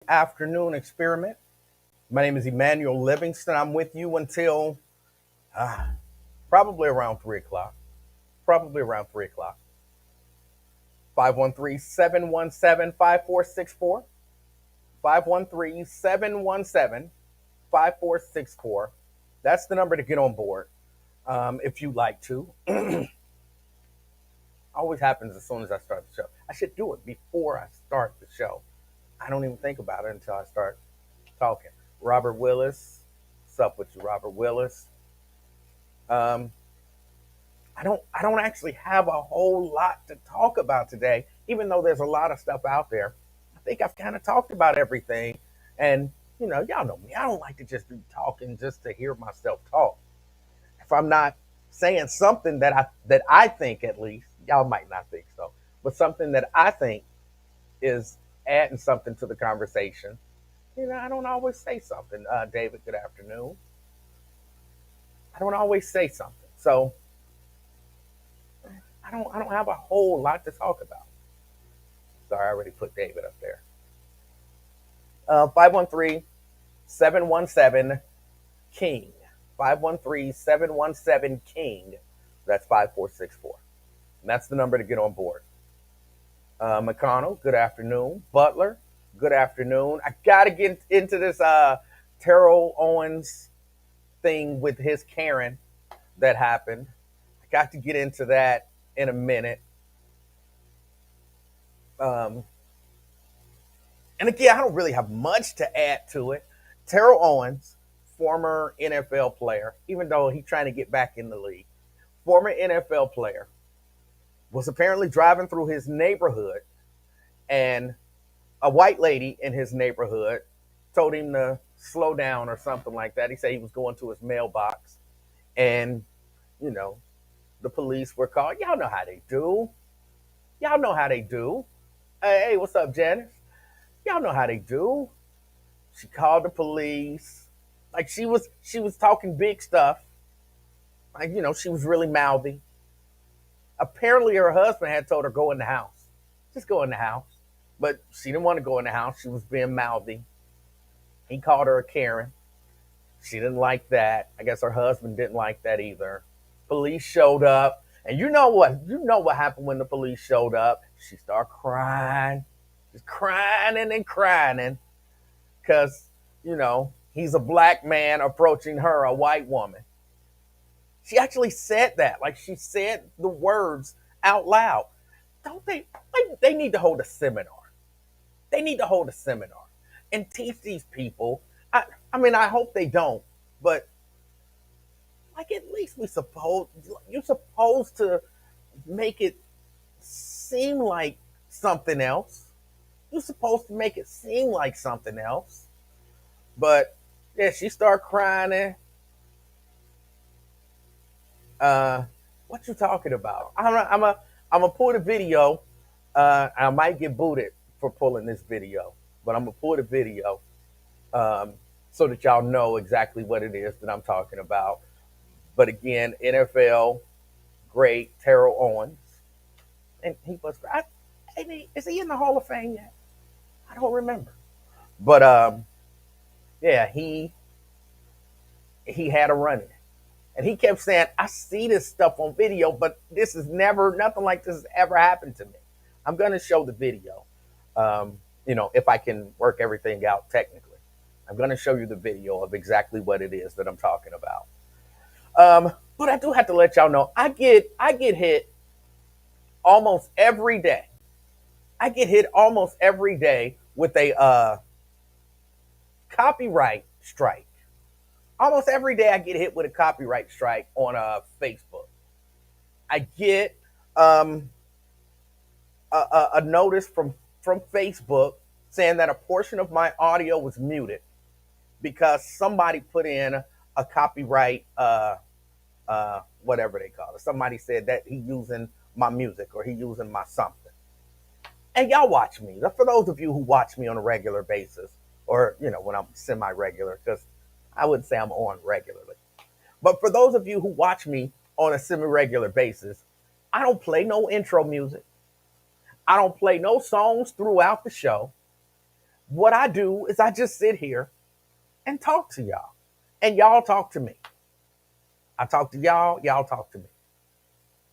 Afternoon experiment. My name is Emanuel Livingston. I'm with you until uh, probably around 3 o'clock. Probably around 3 o'clock. 513-717-5464. 513-717-5464. That's the number to get on board if you'd like to. Always happens as soon as I start the show. I should do it before I start the show. I don't even think about it until I start talking. Robert Willis. What's up with you, Robert Willis? Um, I don't actually have a whole lot to talk about today, even though there's a lot of stuff out there. I think I've kind of talked about everything. And y'all know me. I don't like to just be talking just to hear myself talk. If I'm not saying something that I think, at least, y'all might not think so, but something that I think is adding something to the conversation, I don't always say something. David, good afternoon. I don't always say something. So I don't have a whole lot to talk about. Sorry, I already put David up there. 513-717 King. 513-717 King. That's 5464. And that's the number to get on board. McConnell, good afternoon. Butler, good afternoon. I got to get into this Terrell Owens thing with his Karen that happened. I got to get into that in a minute. Um, and again, I don't really have much to add to it. Terrell Owens, former NFL player, even though he's trying to get back in the league, former NFL player, was apparently driving through his neighborhood, and a white lady in his neighborhood told him to slow down or something like that. He said he was going to his mailbox, and you know, the police were called. Y'all know how they do. Y'all know how they do. Hey, what's up, Janice? Y'all know how they do. She called the police. Like she was talking big stuff. Like, she was really mouthy. Apparently her husband had told her go in the house. Just go in the house. But she didn't want to go in the house. She was being mouthy. He called her a Karen. She didn't like that. I guess her husband didn't like that either. Police showed up. And you know what? You know what happened when the police showed up? She started crying. Just crying and crying. Because, he's a black man approaching her, a white woman. She actually said that. Like, she said the words out loud. Don't they? Like, they need to hold a seminar. They need to hold a seminar and teach these people. I mean, I hope they don't, but like, at least you're supposed to make it seem like something else. You're supposed to make it seem like something else. But yeah, she started crying. Uh, what you talking about? I'm gonna pull the video. I might get booted for pulling this video, but I'm gonna pull the video um, so that y'all know exactly what it is that I'm talking about. But again, NFL great Terrell Owens, and he was. Is he in the Hall of Fame yet? I don't remember. But yeah, he had a run in. And he kept saying, I see this stuff on video, but nothing like this has ever happened to me. I'm going to show the video, if I can work everything out technically. I'm going to show you the video of exactly what it is that I'm talking about. But I do have to let y'all know, I get hit almost every day. I get hit almost every day with a copyright strike. Almost every day I get hit with a copyright strike on Facebook. I get um, a notice from Facebook saying that a portion of my audio was muted because somebody put in a copyright, whatever they call it. Somebody said that he using my music or he using my something. And y'all watch me. For those of you who watch me on a regular basis, or when I'm semi-regular, because I wouldn't say I'm on regularly. But for those of you who watch me on a semi-regular basis, I don't play no intro music. I don't play no songs throughout the show. What I do is I just sit here and talk to y'all, and y'all talk to me. I talk to y'all, y'all talk to me.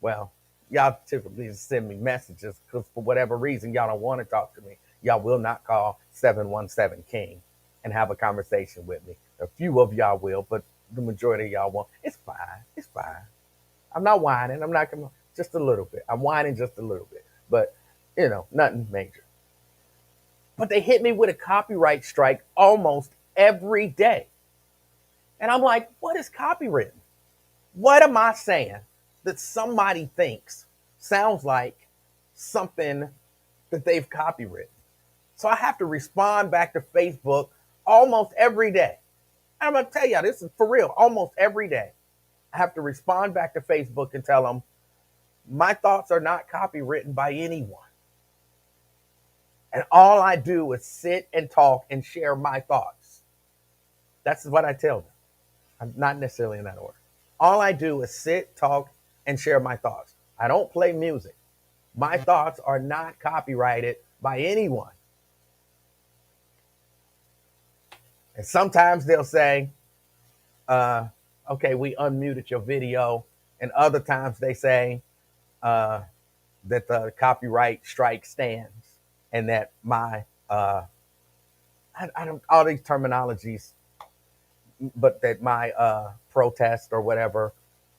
Well, y'all typically just send me messages because for whatever reason y'all don't want to talk to me. Y'all will not call 717 King and have a conversation with me. A few of y'all will, but the majority of y'all won't. It's fine. It's fine. I'm not whining. I'm not gonna just a little bit. I'm whining just a little bit, but nothing major. But they hit me with a copyright strike almost every day, and I'm like, what is copywritten? What am I saying that somebody thinks sounds like something that they've copywritten? So I have to respond back to Facebook almost every day. I'm gonna tell y'all, this is for real. Almost every day, I have to respond back to Facebook and tell them my thoughts are not copywritten by anyone. And all I do is sit and talk and share my thoughts. That's what I tell them. I'm not necessarily in that order. All I do is sit, talk, and share my thoughts. I don't play music. My thoughts are not copyrighted by anyone. And sometimes they'll say, okay, we unmuted your video. And other times they say that the copyright strike stands and that my, I don't, all these terminologies, but that my protest or whatever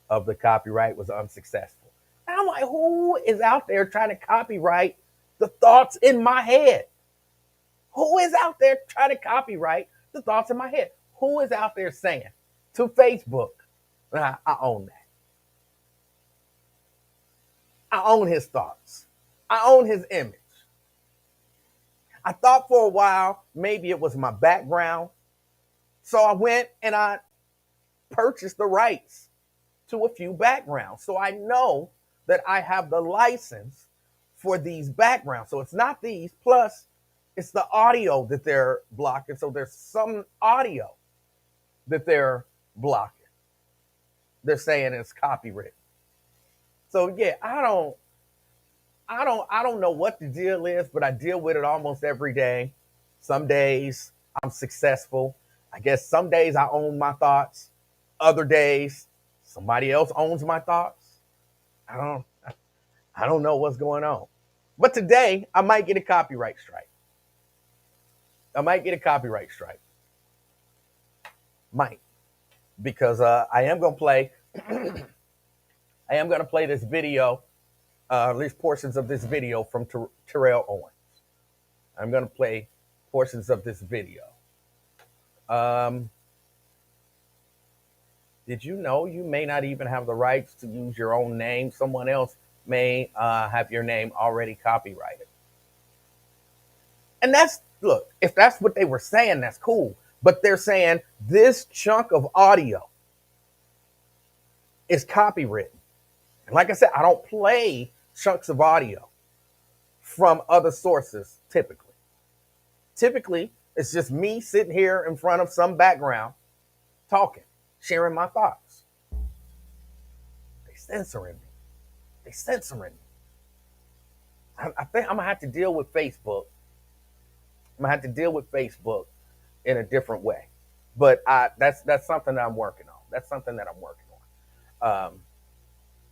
of the copyright was unsuccessful. And I'm like, who is out there trying to copyright the thoughts in my head? Who is out there trying to copyright the thoughts in my head? Who is out there saying to Facebook, I own that. I own his thoughts. I own his image. I thought for a while maybe it was my background. So I went and I purchased the rights to a few backgrounds. So I know that I have the license for these backgrounds. So it's not these, plus it's the audio that they're blocking. So there's some audio that they're blocking. They're saying it's copyright. So yeah, I don't know what the deal is, but I deal with it almost every day. Some days I'm successful. I guess some days I own my thoughts. Other days somebody else owns my thoughts. I don't know what's going on. But today I might get a copyright strike. I might get a copyright strike. Might. Because I am going to play this video, at least portions of this video from Terrell Owens. I'm going to play portions of this video. Did you know you may not even have the rights to use your own name? Someone else may have your name already copyrighted. And look, if that's what they were saying, that's cool. But they're saying this chunk of audio is copywritten. And like I said, I don't play chunks of audio from other sources typically. Typically, it's just me sitting here in front of some background talking, sharing my thoughts. They censoring me. I think I'm going to have to deal with Facebook. I'm going to have to deal with Facebook in a different way. But that's something that I'm working on.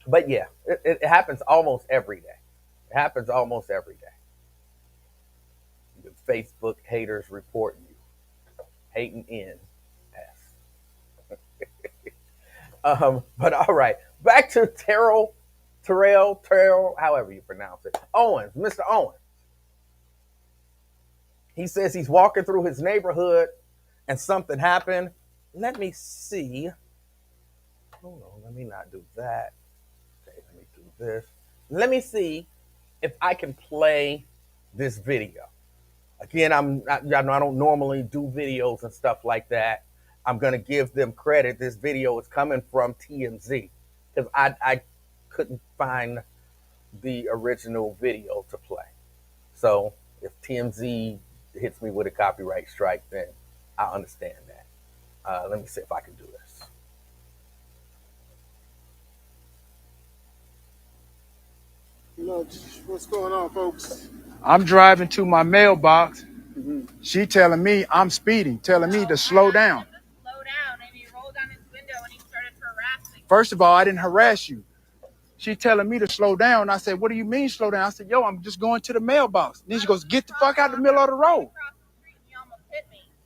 But yeah, it happens almost every day. The Facebook haters reporting you. Hating in. But all right, back to Terrell, however you pronounce it. Owens, Mr. Owens. He says he's walking through his neighborhood and something happened. Let me see. Hold on, let me not do that. Okay, let me do this. Let me see if I can play this video. Again, I don't normally do videos and stuff like that. I'm going to give them credit. This video is coming from TMZ because I couldn't find the original video to play. So if TMZ hits me with a copyright strike, then I understand that. Let me see if I can do this. What's going on, folks? I'm driving to my mailbox She telling me I'm speeding, telling me to slow down. Slow down, and he rolled down his window and he started harassing. First of all, I didn't harass you. She telling me to slow down. I said, what do you mean slow down? I said, yo, I'm just going to the mailbox. Then she goes, get the fuck out the middle of the road.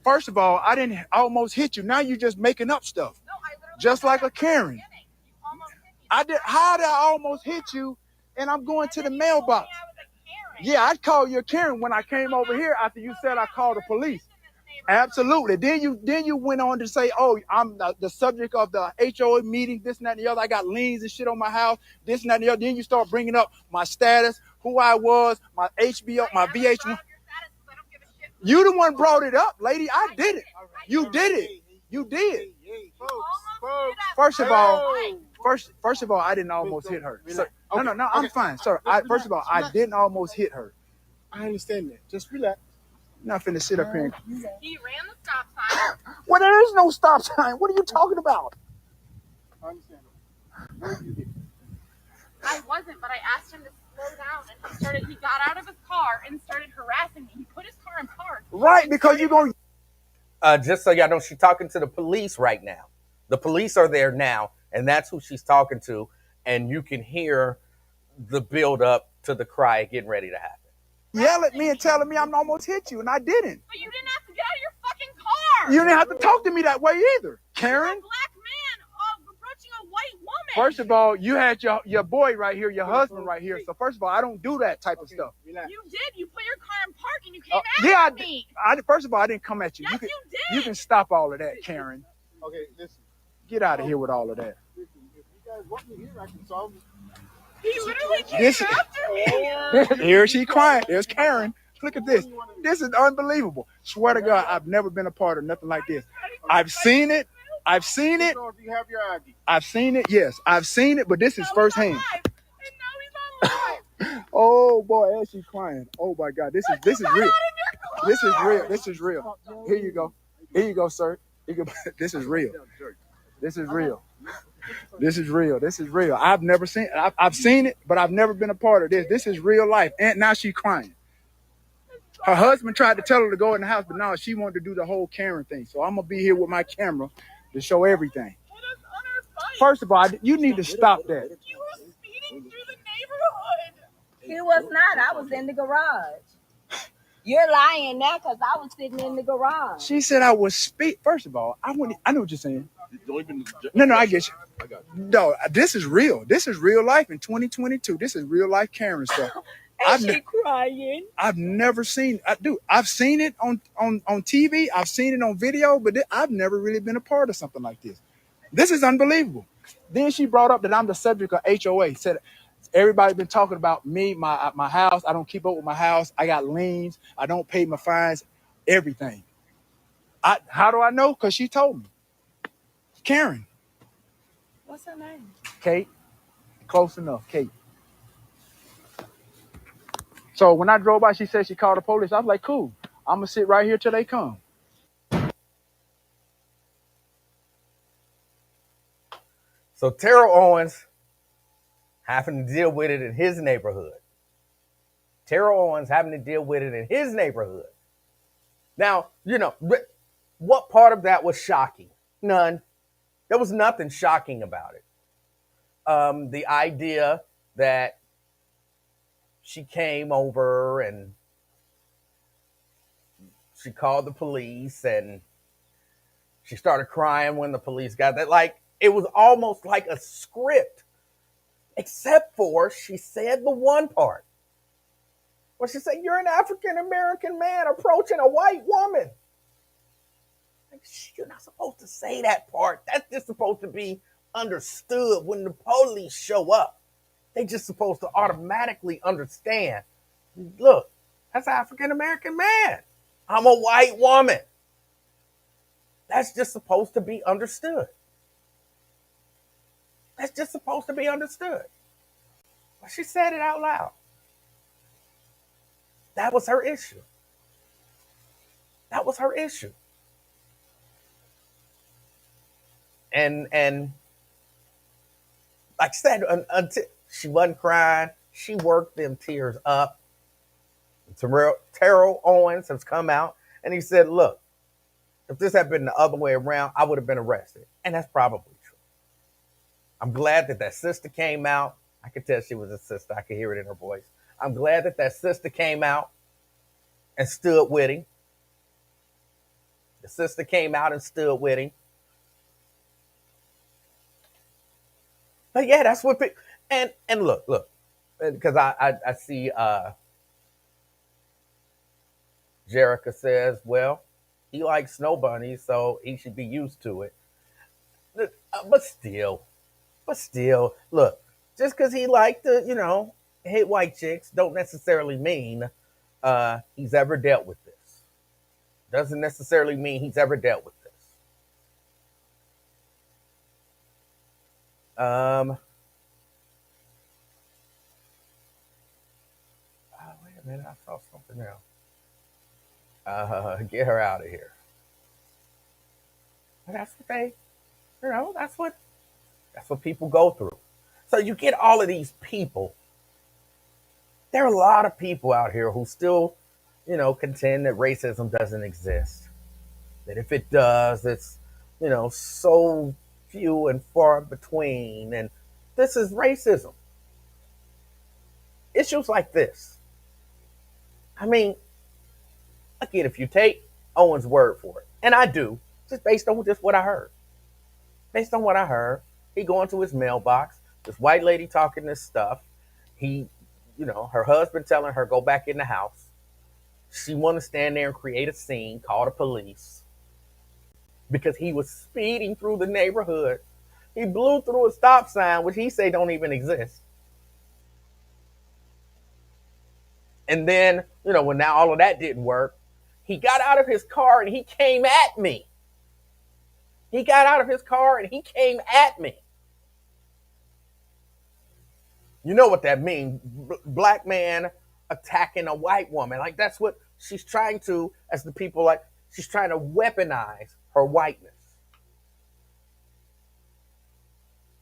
First of all, I didn't almost hit you. Now you just making up stuff. No, I literally just like a Karen. You almost hit me. I did. How did I almost hit you? And I'm going to the mailbox. Yeah, I'd call you a Karen when I came over here after you said I called the police. Absolutely. Then you went on to say, oh, I'm the subject of the HOA meeting, this and that and the other. I got liens and shit on my house, this and that and the other. Then you start bringing up my status, who I was, my HBO, my VH1. You the one brought it up, lady. I did it. You did it. You did. First of all, I didn't almost hit her. So, no, I'm fine, sir. First of all, I didn't almost hit her. I understand that. Just relax. I'm not finna sit up here. He ran the stop sign. Well, there is no stop sign. What are you talking about? I understand that. Where you hit? I wasn't, but I asked him to slow down, and he got out of his car and started harassing me. He put his car in park. Right, because you're going to... just so y'all know, she's talking to the police right now. The police are there now, and that's who she's talking to, and you can hear the build up to the cry getting ready to happen. Yell at me and telling me I'm almost hit you, and I didn't. But you didn't have to get out of your fucking car. You didn't have to talk to me that way either, Karen. You're a black man approaching a white woman. First of all, you had your boy right here, your husband right here. So first of all, I don't do that type of stuff. You did. You put your car in park and you came at me. First of all, I didn't come at you. Yes, you did. You can stop all of that, Karen. Okay, listen. Get out of here with all of that. Listen, if you guys want me here, I can solve it. He literally came after me. Here she crying. There's Karen. Look at this. This is unbelievable. Swear to God, I've never been a part of nothing like this. I've seen it. I've seen it. So if you have your ID. I've seen it. Yes, I've seen it, but this is firsthand. And now he's on live. Oh boy, as she's crying. Oh my God, this is real. This is real. This is real. Here you go. Here you go, sir. This is real. This is real. This is real. This is real. I've never seen it. I've seen it, but I've never been a part of this. This is real life. And now she's crying. Her husband tried to tell her to go in the house, but now she wanted to do the whole Karen thing. So I'm going to be here with my camera to show everything. First of all, you need to stop that. You were speeding through the neighborhood. He was not. I was in the garage. You're lying now because I was sitting in the garage. She said I was speed. First of all, I know what you're saying. No, I get you. No, this is real. This is real life in 2022. This is real life Karen stuff. She crying. I've never seen. I've seen it on TV. I've seen it on video, but I've never really been a part of something like this. This is unbelievable. Then she brought up that I'm the subject of HOA. Said everybody been talking about me, my house. I don't keep up with my house. I got liens. I don't pay my fines. Everything. How do I know? Because she told me. Karen. What's her name? Kate. Close enough, Kate. So when I drove by, she said she called the police. I was like, cool. I'm going to sit right here till they come. So Terrell Owens having to deal with it in his neighborhood. Terrell Owens having to deal with it in his neighborhood. Now, what part of that was shocking? None. There was nothing shocking about it. The idea that she came over and she called the police and she started crying when the police got there. Like, it was almost like a script, except for she said the one part where she said, you're an African-American man approaching a white woman. Like, you're not supposed to say that part. That's just supposed to be understood when the police show up. They just supposed to automatically understand, look, that's an African-American man. I'm a white woman. That's just supposed to be understood. That's just supposed to be understood. But she said it out loud. That was her issue. That was her issue. And like I said, until she wasn't crying, she worked them tears up. Terrell Owens has come out and he said, look, if this had been the other way around, I would have been arrested. And that's probably true. I'm glad that that sister came out. I could tell she was a sister. I could hear it in her voice. I'm glad that that sister came out and stood with him. The sister came out and stood with him. But yeah, that's what people, and look, because I see Jerica says, well, he likes snow bunnies, so he should be used to it. But still, look, just because he liked to, hit white chicks, don't necessarily mean he's ever dealt with this. Doesn't necessarily mean he's ever dealt with this. Oh, wait a minute, I saw something else. Get her out of here. But that's what they, that's what people go through. So you get all of these people. There are a lot of people out here who still, contend that racism doesn't exist. That if it does, it's, so few and far between. And this is racism. Issues like this. I mean, again, if you take Owen's word for it, and I do, just based on just what I heard. Based on what I heard, he going to his mailbox, this white lady talking this stuff. He, her husband telling her, go back in the house. She want to stand there and create a scene, call the police. Because he was speeding through the neighborhood. He blew through a stop sign, which he say don't even exist. And then, when now all of that didn't work, he got out of his car and he came at me. He got out of his car and he came at me. You know what that means? Black man attacking a white woman. Like that's what she's trying to, as the people like, she's trying to weaponize her whiteness.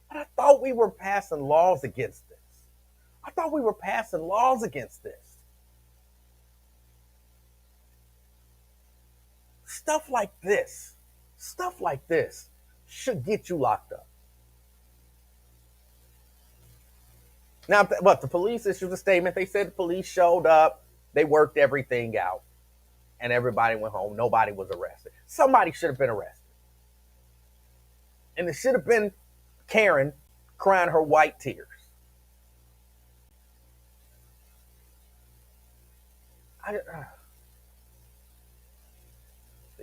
But I thought we were passing laws against this. I thought we were passing laws against this. Stuff like this should get you locked up. Now, but the police issued a statement. They said the police showed up, they worked everything out, and everybody went home. Nobody was arrested. Somebody should have been arrested. And it should have been Karen crying her white tears.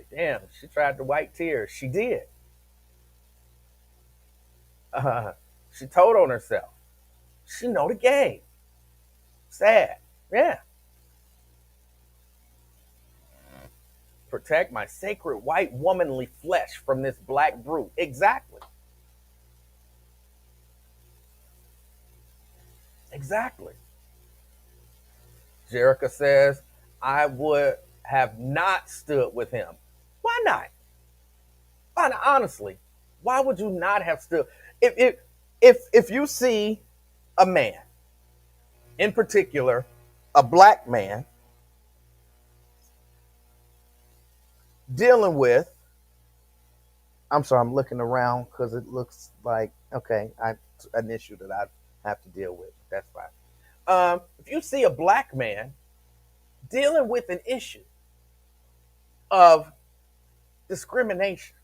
Damn, she tried to wipe tears. She did. She told on herself. She know the game. Sad. Yeah. Protect my sacred white womanly flesh from this black brute. Exactly. Exactly. Jerica says, I would have not stood with him. Why not? Why not? Honestly, why would you not have stood? If you see a man, in particular, a black man, dealing with, I'm sorry, I'm looking around because it looks like, okay, an issue that I have to deal with. That's fine. If you see a black man dealing with an issue of discrimination,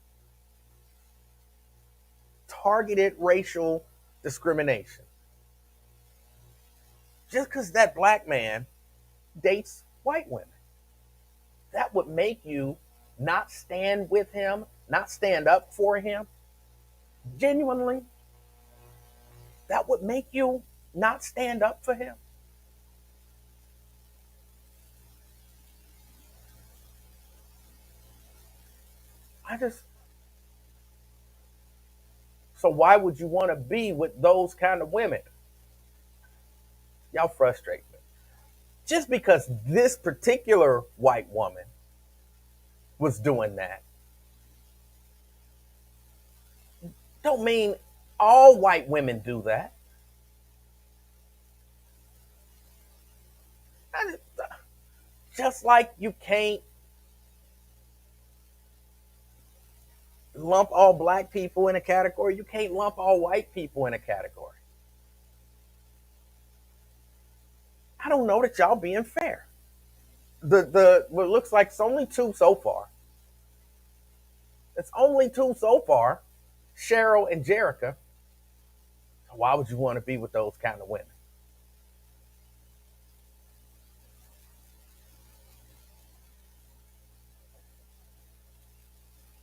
targeted racial discrimination, just because that black man dates white women, that would make you not stand with him, not stand up for him. Genuinely, that would make you not stand up for him. So why would you want to be with those kind of women? Y'all frustrate me. Just because this particular white woman was doing that, don't mean all white women do that. Just like you can't lump all black people in a category, you can't lump all white people in a category. I don't know that y'all being fair. The what looks like it's only two so far. It's only two so far, Cheryl and Jerica. Why would you want to be with those kind of women?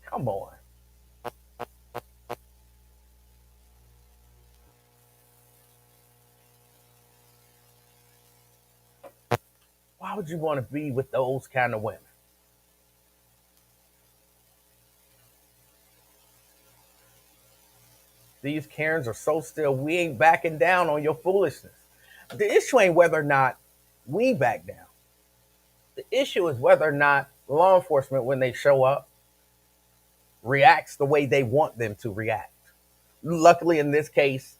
Come on. Why would you want to be with those kind of women? These Karens are so still. We ain't backing down on your foolishness. The issue ain't whether or not we back down. The issue is whether or not law enforcement, when they show up, reacts the way they want them to react. Luckily, in this case,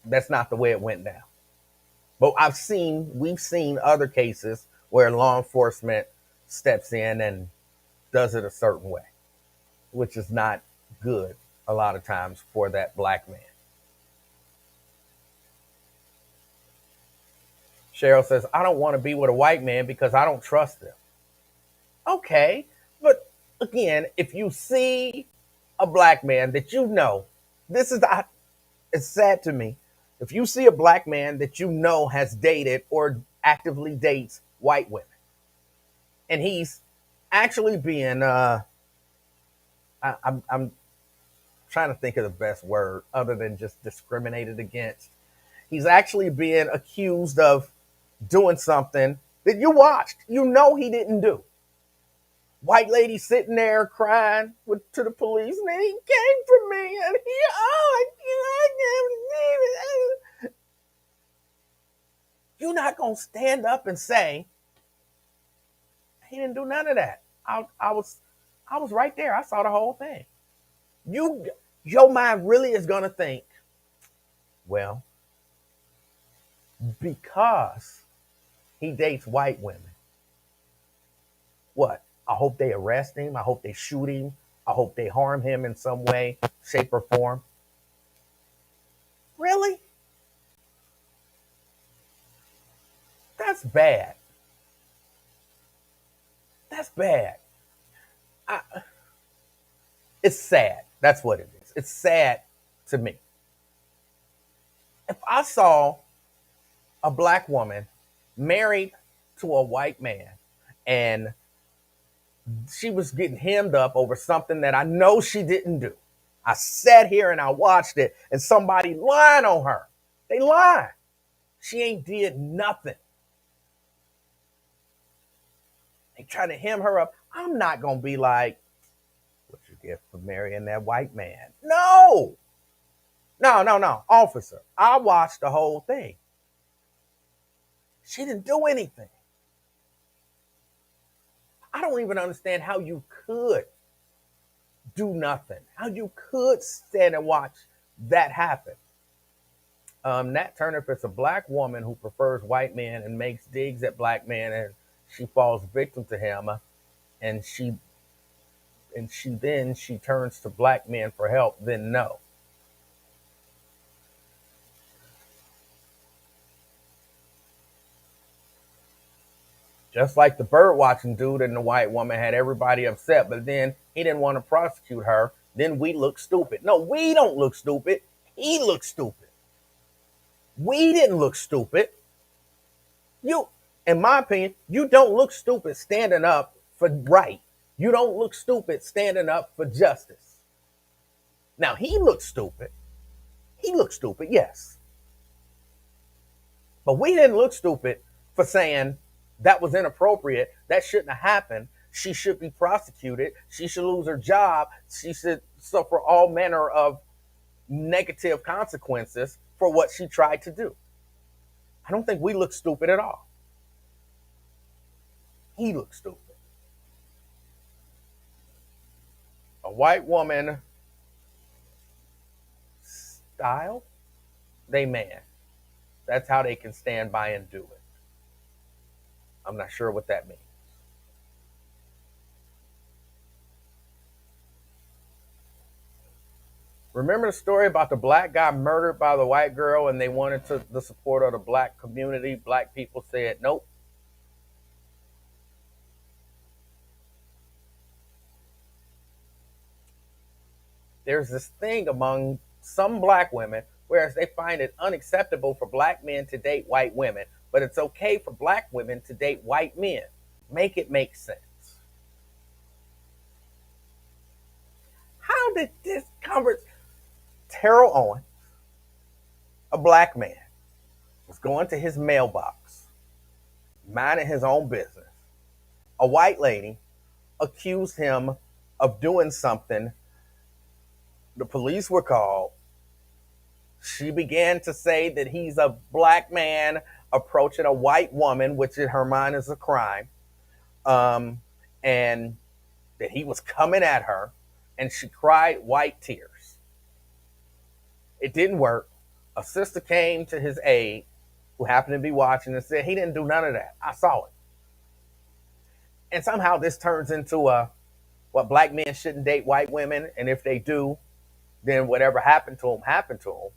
that's not the way it went down. But we've seen other cases where law enforcement steps in and does it a certain way, which is not good a lot of times for that black man. Cheryl says, I don't want to be with a white man because I don't trust them. Okay, but again, if you see a black man that you know, this is it's sad to me. If you see a black man that you know has dated or actively dates white women, and he's actually being, I'm trying to think of the best word other than just discriminated against. He's actually being accused of doing something that you watched, you know he didn't do. White lady sitting there crying to the police, and he came for me, and you're not gonna stand up and say he didn't do none of that. I was right there. I saw the whole thing. Your mind really is gonna think, well, because he dates white women, what? I hope they arrest him. I hope they shoot him. I hope they harm him in some way, shape, or form. Really? That's bad. That's bad. I, it's sad. That's what it is. It's sad to me. If I saw a black woman married to a white man and she was getting hemmed up over something that I know she didn't do. I sat here and I watched it, and somebody lying on her. They lying. She ain't did nothing. They trying to hem her up. I'm not gonna be like, what you get for marrying that white man? No. No. Officer, I watched the whole thing. She didn't do anything. I don't even understand how you could do nothing, how you could stand and watch that happen. Nat Turner, if it's a black woman who prefers white men and makes digs at black men and she falls victim to him, and she turns to black men for help, then no. Just like the bird watching dude and the white woman had everybody upset, but then he didn't want to prosecute her. Then we look stupid. No, we don't look stupid. He looks stupid. We didn't look stupid. You, in my opinion, you don't look stupid standing up for right. You don't look stupid standing up for justice. Now, he looked stupid. He looked stupid, yes. But we didn't look stupid for saying that was inappropriate. That shouldn't have happened. She should be prosecuted. She should lose her job. She should suffer all manner of negative consequences for what she tried to do. I don't think we look stupid at all. He looks stupid. A white woman style, they man. That's how they can stand by and do it. I'm not sure what that means. Remember the story about the black guy murdered by the white girl and they wanted the support of the black community? Black people said, nope. There's this thing among some black women, whereas they find it unacceptable for black men to date white women, but it's okay for black women to date white men. Make it make sense. How did this conversation? Terrell Owens, a black man, was going to his mailbox, minding his own business. A white lady accused him of doing something. The police were called. She began to say that he's a black man approaching a white woman, which in her mind is a crime, and that he was coming at her, and she cried white tears. It didn't work. A sister came to his aid, who happened to be watching, and said he didn't do none of that. I saw it. And somehow this turns into what black men shouldn't date white women, and if they do, then whatever happened to them happened to them.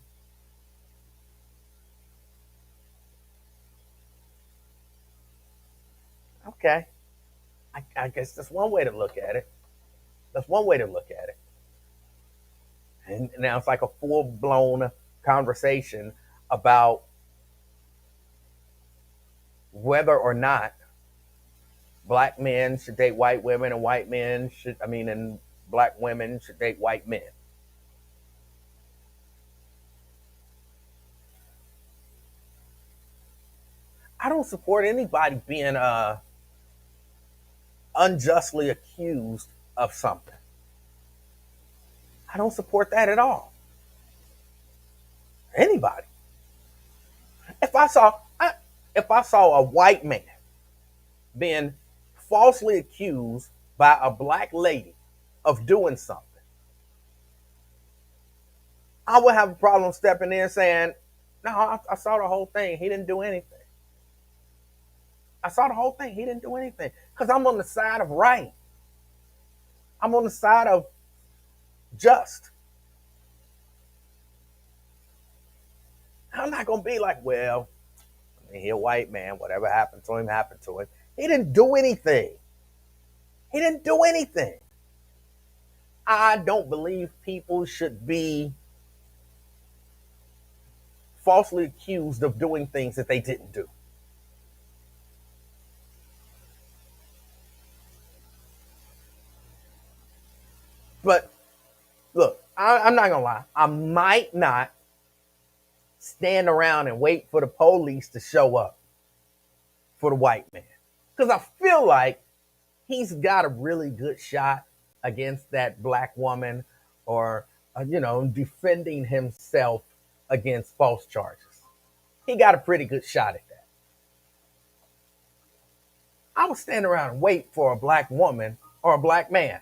Okay, I guess that's one way to look at it. That's one way to look at it. And now it's like a full blown conversation about whether or not black men should date white women and and black women should date white men. I don't support anybody being unjustly accused of something. I don't support that at all. Anybody. If I saw if I saw a white man being falsely accused by a black lady of doing something, I would have a problem stepping in saying, no, I saw the whole thing. He didn't do anything. I saw the whole thing. He didn't do anything. Because I'm on the side of right. I'm on the side of just. I'm not going to be like, well, he's a white man. Whatever happened to him, happened to him. He didn't do anything. He didn't do anything. I don't believe people should be falsely accused of doing things that they didn't do. But look, I'm not going to lie. I might not stand around and wait for the police to show up for the white man. Because I feel like he's got a really good shot against that black woman or, defending himself against false charges. He got a pretty good shot at that. I would stand around and wait for a black woman or a black man.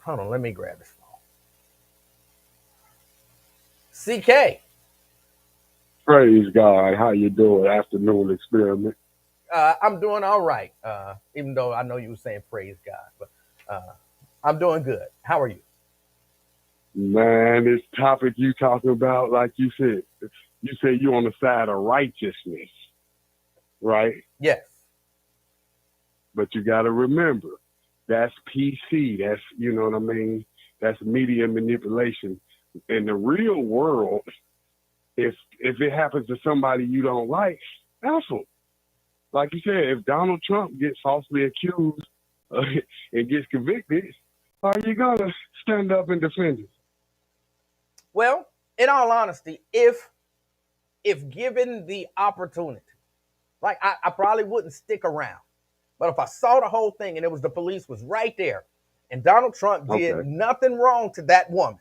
Hold on, let me grab this phone. CK. Praise God. How you doing? Afternoon experiment. I'm doing all right, even though I know you were saying praise God, but I'm doing good. How are you? Man, this topic you talking about, like you said you on the side of righteousness, right? Yes. But you got to remember, that's PC. That's, you know what I mean? That's media manipulation. In the real world, if it happens to somebody you don't like, that's them. Like you said, if Donald Trump gets falsely accused and gets convicted, are you going to stand up and defend him? Well, in all honesty, if given the opportunity, like I probably wouldn't stick around. But if I saw the whole thing and it was the police was right there and Donald Trump did nothing wrong to that woman,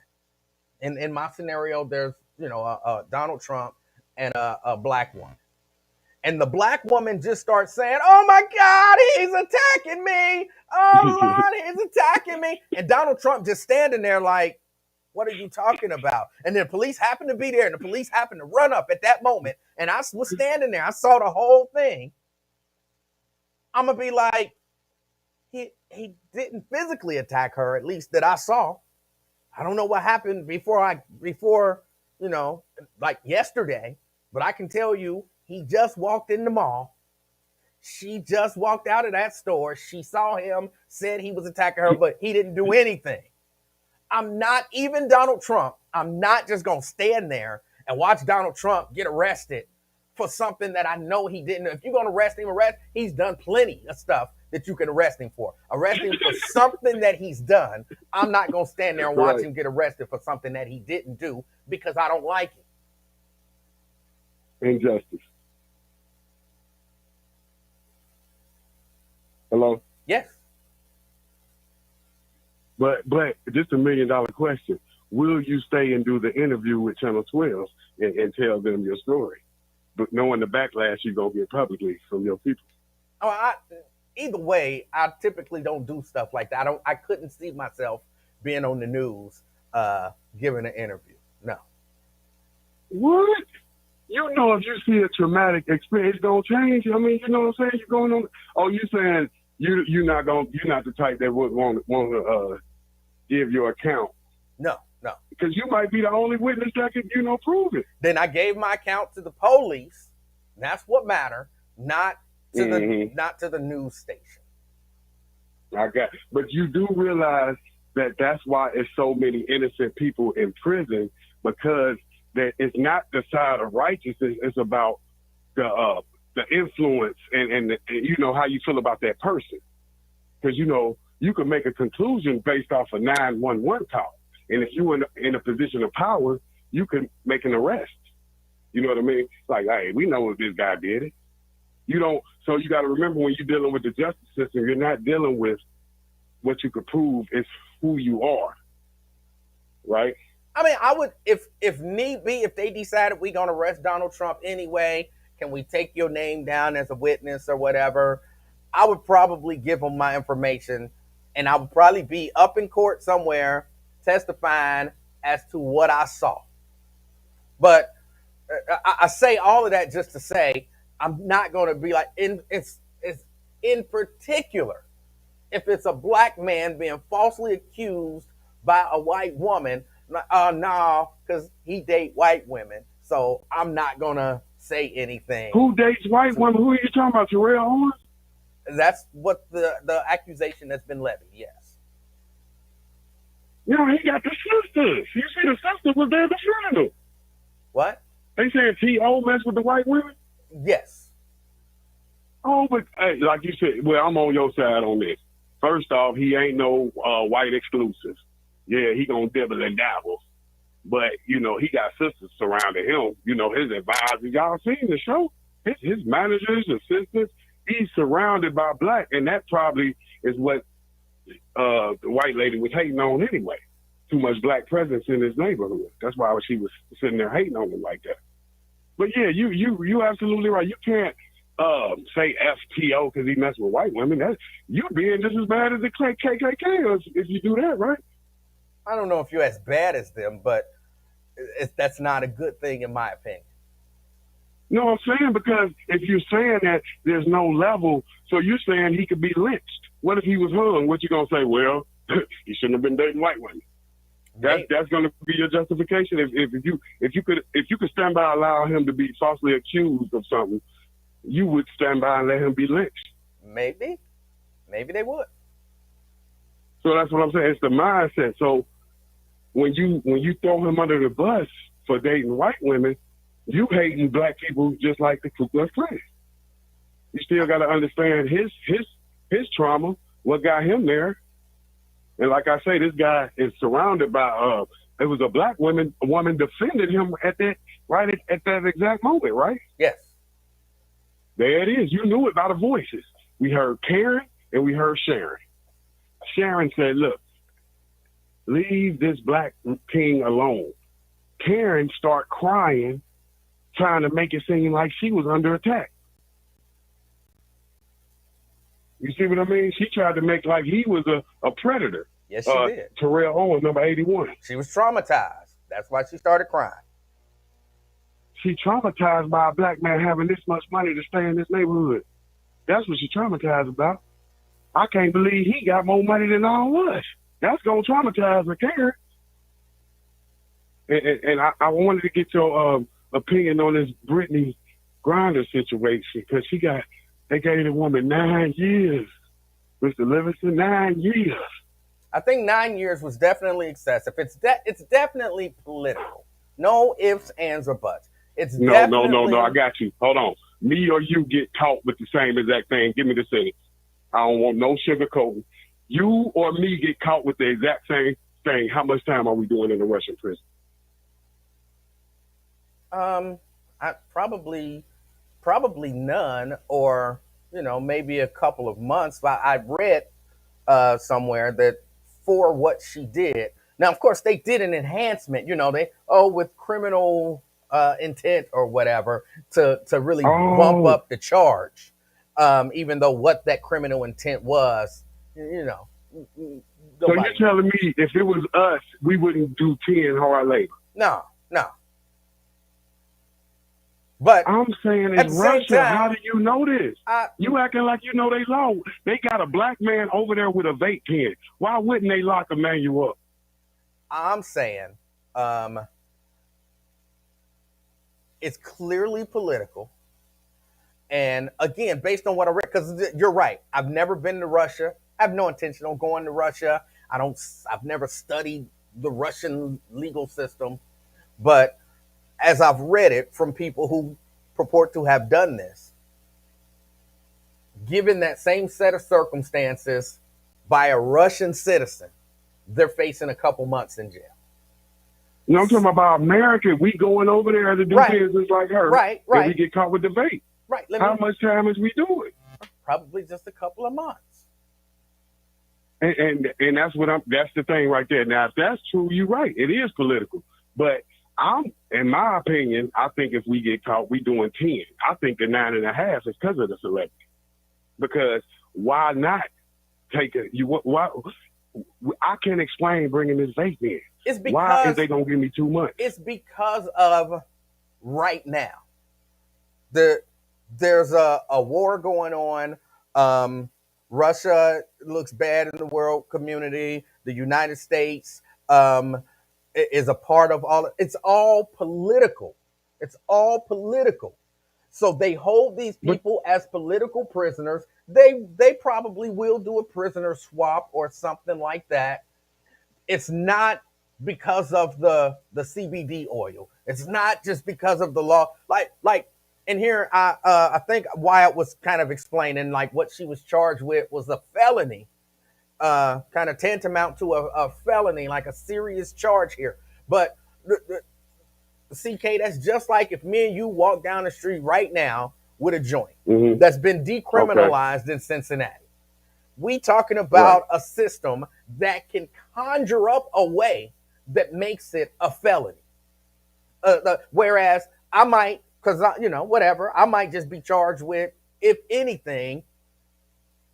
in my scenario, there's, Donald Trump and a black woman. And the black woman just starts saying, oh my God, he's attacking me. Oh Lord, he's attacking me. And Donald Trump just standing there like, what are you talking about? And then the police happened to be there and the police happened to run up at that moment. And I was standing there. I saw the whole thing. I'm going to be like, he didn't physically attack her, at least that I saw. I don't know what happened before, like yesterday, but I can tell you he just walked in the mall. She just walked out of that store. She saw him, said he was attacking her, but he didn't do anything. I'm not even Donald Trump. I'm not just going to stand there and watch Donald Trump get arrested for something that I know he didn't. If you're going to arrest him, he's done plenty of stuff that you can arrest him for. Arrest him for something that he's done. I'm not going to stand there and watch him get arrested for something that he didn't do because I don't like it. Injustice. Hello? Yes. But just $1 million question. Will you stay and do the interview with Channel 12 and tell them your story? But knowing the backlash you're going to get publicly from your people. Either way, I typically don't do stuff like that. I couldn't see myself being on the news giving an interview. No. What? You know, if you see a traumatic experience, it's going to change. I mean, you know what I'm saying? You're going on. Oh, you saying you're not the type that would want to give your account. No. Because you might be the only witness that could, prove it. Then I gave my account to the police. That's what mattered, not to the news station. But you do realize that that's why it's so many innocent people in prison, because that it's not the side of righteousness. It's about the influence and how you feel about that person. Because you can make a conclusion based off a 911 call. And if you're in a position of power, you can make an arrest. You know what I mean? Like, hey, we know if this guy did it. So you got to remember, when you're dealing with the justice system, you're not dealing with what you could prove. It's who you are. Right? I mean, I would, if need be, if they decided we're going to arrest Donald Trump anyway, can we take your name down as a witness or whatever? I would probably give them my information, and I would probably be up in court somewhere testifying as to what I saw. But I say all of that just to say I'm not going to be like, it's in particular, if it's a black man being falsely accused by a white woman, no, because he date white women, so I'm not going to say anything. Who dates white women? Who are you talking about, Terrell Owens? That's what the accusation that's been levied, yes. He got the sisters. You see, the sister was there defending him. What? They saying T.O. messed with the white women? Yes. Oh, but hey, like you said, well, I'm on your side on this. First off, he ain't no white exclusive. Yeah, he gonna dibble and dabble. But, he got sisters surrounding him. His advisors, y'all seen the show? His managers, assistants, he's surrounded by black. And that probably is what the white lady was hating on anyway. Too much black presence in his neighborhood. That's why she was sitting there hating on him like that. But yeah, you absolutely right. You can't say FTO because he messed with white women. You being just as bad as the KKK if you do that, right? I don't know if you're as bad as them, but that's not a good thing in my opinion. No, I'm saying, because if you're saying that there's no level, so you're saying he could be lynched. What if he was hung? What you gonna say? Well, he shouldn't have been dating white women. That's gonna be your justification. If you could stand by and allow him to be falsely accused of something, you would stand by and let him be lynched. Maybe they would. So that's what I'm saying. It's the mindset. So when you throw him under the bus for dating white women, you hating black people just like the Ku Klux Klan. You still got to understand his trauma, what got him there. And like I say, this guy is surrounded by it was a black woman defended him at that exact moment, right? Yes. There it is. You knew it by the voices. We heard Karen and we heard Sharon. Sharon said, look, leave this black king alone. Karen started crying, trying to make it seem like she was under attack. You see what I mean? She tried to make like he was a predator. Yes, she did. Terrell Owens, number 81. She was traumatized. That's why she started crying. She traumatized by a black man having this much money to stay in this neighborhood. That's what she traumatized about. I can't believe he got more money than all of us. That's going to traumatize her, Karen. And I wanted to get your opinion on this Brittany Grinder situation because they gave the woman 9 years. Mr. Livingston, 9 years. I think 9 years was definitely excessive. It's definitely political. No ifs, ands, or buts. It's No. definitely I got you. Hold on. Me or you get caught with the same exact thing. Give me the sentence. I don't want no sugarcoating. You or me get caught with the exact same thing. How much time are we doing in the Russian prison? I probably none, or maybe a couple of months. But I read somewhere that for what she did. Now, of course, they did an enhancement. With criminal intent or whatever to really bump up the charge. Even though what that criminal intent was, So you're telling me if it was us, we wouldn't do 10 hard labor? No. But I'm saying at it's the same Russia. time, How do you know this? You acting like you know they law. They got a black man over there with a vape pen. Why wouldn't they lock Emanuel up? I'm saying it's clearly political. And again, based on what I read, because you're right, I've never been to Russia. I have no intention on going to Russia. I've never studied the Russian legal system. But as I've read it from people who purport to have done this, given that same set of circumstances by a Russian citizen, they're facing a couple months in jail. I'm talking about America. We going over there to do business like her. Right. And we get caught with the vape. Right. How much time is we doing? Probably just a couple of months. And that's that's the thing right there. Now, if that's true, you're right. It is political. But in my opinion, I think if we get caught, we doing 10. I think the 9.5 is because of the celebrity. Because why not take it? Why? I can't explain bringing this vape in. It's because, why is they gonna give me too much? It's because of right now. There's a war going on. Russia looks bad in the world community. The United States is a part of all. It's all political. It's all political. So they hold these people as political prisoners. They probably will do a prisoner swap or something like that. It's not because of the CBD oil. It's not just because of the law. Like, and here I think Wyatt was kind of explaining like what she was charged with was a felony, kind of tantamount to a felony, like a serious charge here. But CK, that's just like if me and you walk down the street right now with a joint that's been decriminalized in Cincinnati. We talking about a system that can conjure up a way that makes it a felony. Whereas I might, because whatever, I might just be charged with, if anything,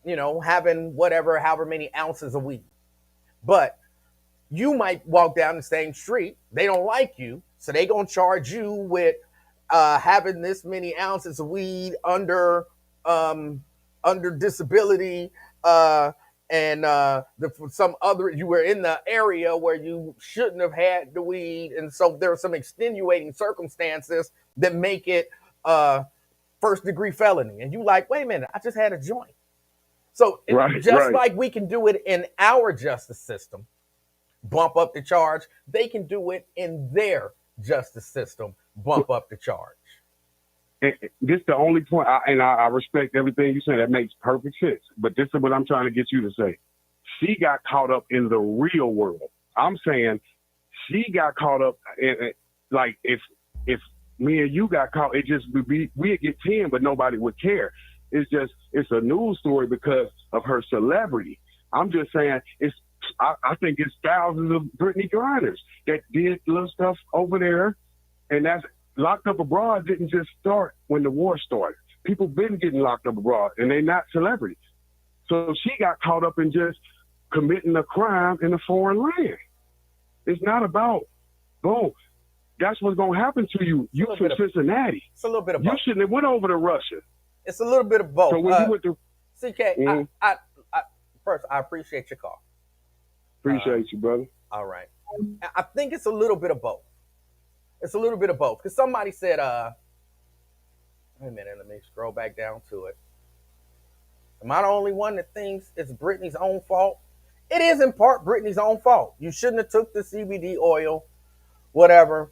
having however many ounces of weed. But you might walk down the same street. They don't like you, so they gonna charge you with having this many ounces of weed under disability, and some other, you were in the area where you shouldn't have had the weed, and so there are some extenuating circumstances that make it first degree felony. And you like, wait a minute, I just had a joint. So like we can do it in our justice system, bump up the charge, they can do it in their justice system, bump up the charge. And this is the only point, I respect everything you say. That makes perfect sense. But this is what I'm trying to get you to say. She got caught up in the real world. I'm saying she got caught up in, like, if me and you got caught, it just would be, we'd get 10, but nobody would care. It's a news story because of her celebrity. I'm just saying I think it's thousands of Brittany Grinders that did little stuff over there, and that's locked up abroad didn't just start when the war started. People been getting locked up abroad, and they're not celebrities. So she got caught up in just committing a crime in a foreign land. It's not about, boom, that's what's going to happen to you. You from Cincinnati. It's a little bit of both. You shouldn't have went over to Russia. It's a little bit of both. So when you went to CK, I first, I appreciate your call. Appreciate you, brother. All right. I think it's a little bit of both. It's a little bit of both. Because somebody said, wait a minute, let me scroll back down to it. Am I the only one that thinks it's Britney's own fault? It is in part Britney's own fault. You shouldn't have took the CBD oil, whatever.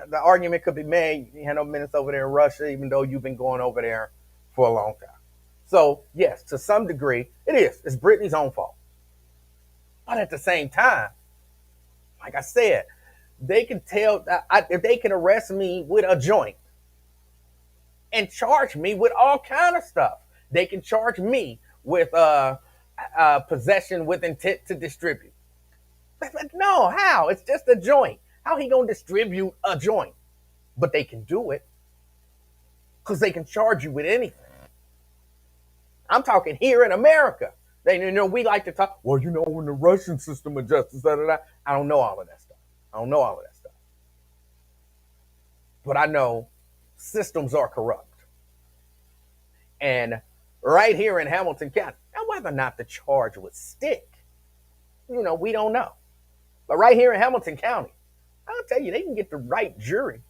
The argument could be made. You had no minutes over there in Russia, even though you've been going over there for a long time. So, yes, to some degree, it is. It's Britney's own fault. But at the same time, like I said, they can tell if they can arrest me with a joint and charge me with all kind of stuff. They can charge me with possession with intent to distribute. But no, how? It's just a joint. How he gonna distribute a joint? But they can do it because they can charge you with anything. I'm talking here in America. We like to talk. Well, in the Russian system of justice, I don't know all of that stuff. But I know systems are corrupt. And right here in Hamilton County, now whether or not the charge would stick, we don't know. But right here in Hamilton County, I'll tell you, they can get the right jury.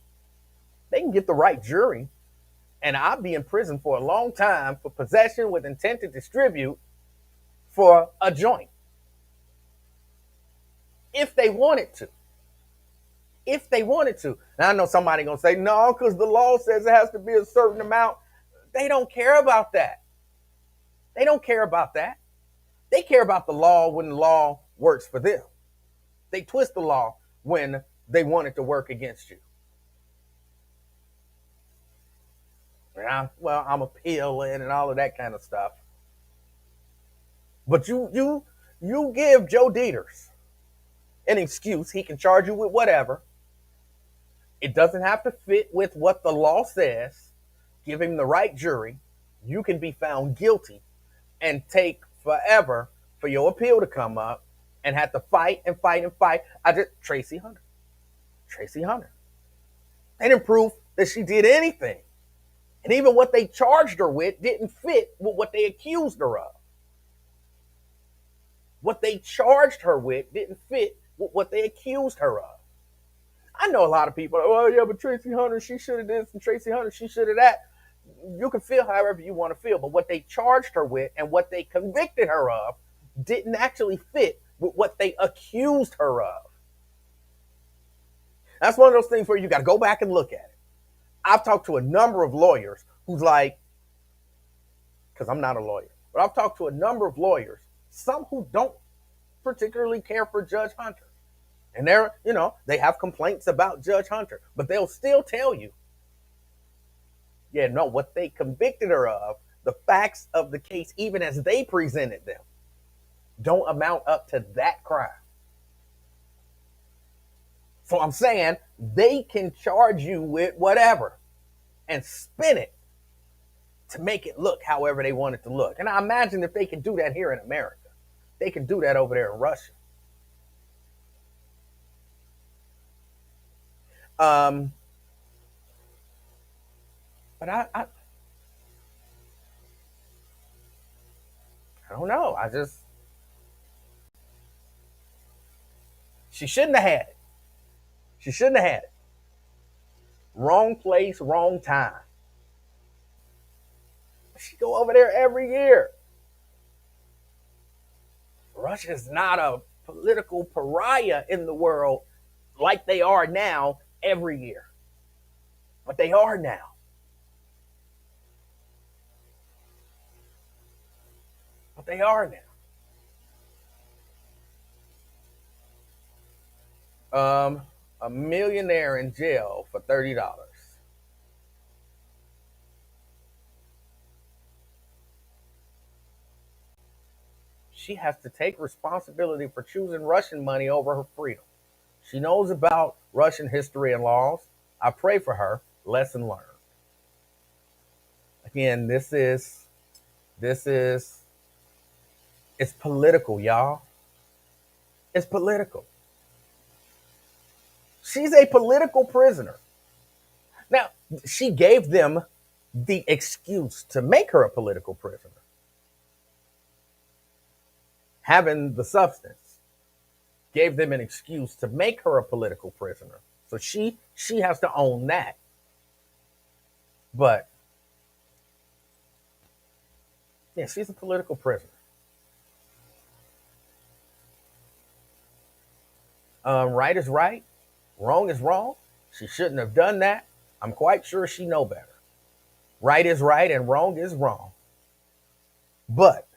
And I'll be in prison for a long time for possession with intent to distribute for a joint. If they wanted to. Now I know somebody gonna say, no, because the law says it has to be a certain amount. They don't care about that. They care about the law when the law works for them. They twist the law when they want it to work against you. I'm appealing and all of that kind of stuff. But you give Joe Dieters an excuse. He can charge you with whatever. It doesn't have to fit with what the law says. Give him the right jury. You can be found guilty and take forever for your appeal to come up and have to fight and fight and fight. Tracy Hunter. They didn't prove that she did anything. And even what they charged her with didn't fit with what they accused her of. What they charged her with didn't fit with what they accused her of. I know a lot of people, but Tracy Hunter, she should have this, and Tracy Hunter, she should have that. You can feel however you want to feel, but what they charged her with and what they convicted her of didn't actually fit with what they accused her of. That's one of those things where you got to go back and look at it. I've talked to a number of lawyers who's like, because I'm not a lawyer, but I've talked to a number of lawyers, some who don't particularly care for Judge Hunter. And they have complaints about Judge Hunter, but they'll still tell you, what they convicted her of, the facts of the case, even as they presented them, don't amount up to that crime. So I'm saying they can charge you with whatever and spin it to make it look however they want it to look. And I imagine if they can do that here in America, they can do that over there in Russia. But I don't know. She shouldn't have had it. Wrong place, wrong time. She go over there every year. Russia is not a political pariah in the world like they are now every year. But they are now. A millionaire in jail for $30. She has to take responsibility for choosing Russian money over her freedom. She knows about Russian history and laws. I pray for her. Lesson learned. Again, it's political, y'all. It's political. She's a political prisoner. Now, she gave them the excuse to make her a political prisoner. Having the substance gave them an excuse to make her a political prisoner. So she has to own that. But yeah, she's a political prisoner. Right is right, wrong is wrong. She shouldn't have done that. I'm quite sure she know better. Right is right and wrong is wrong. But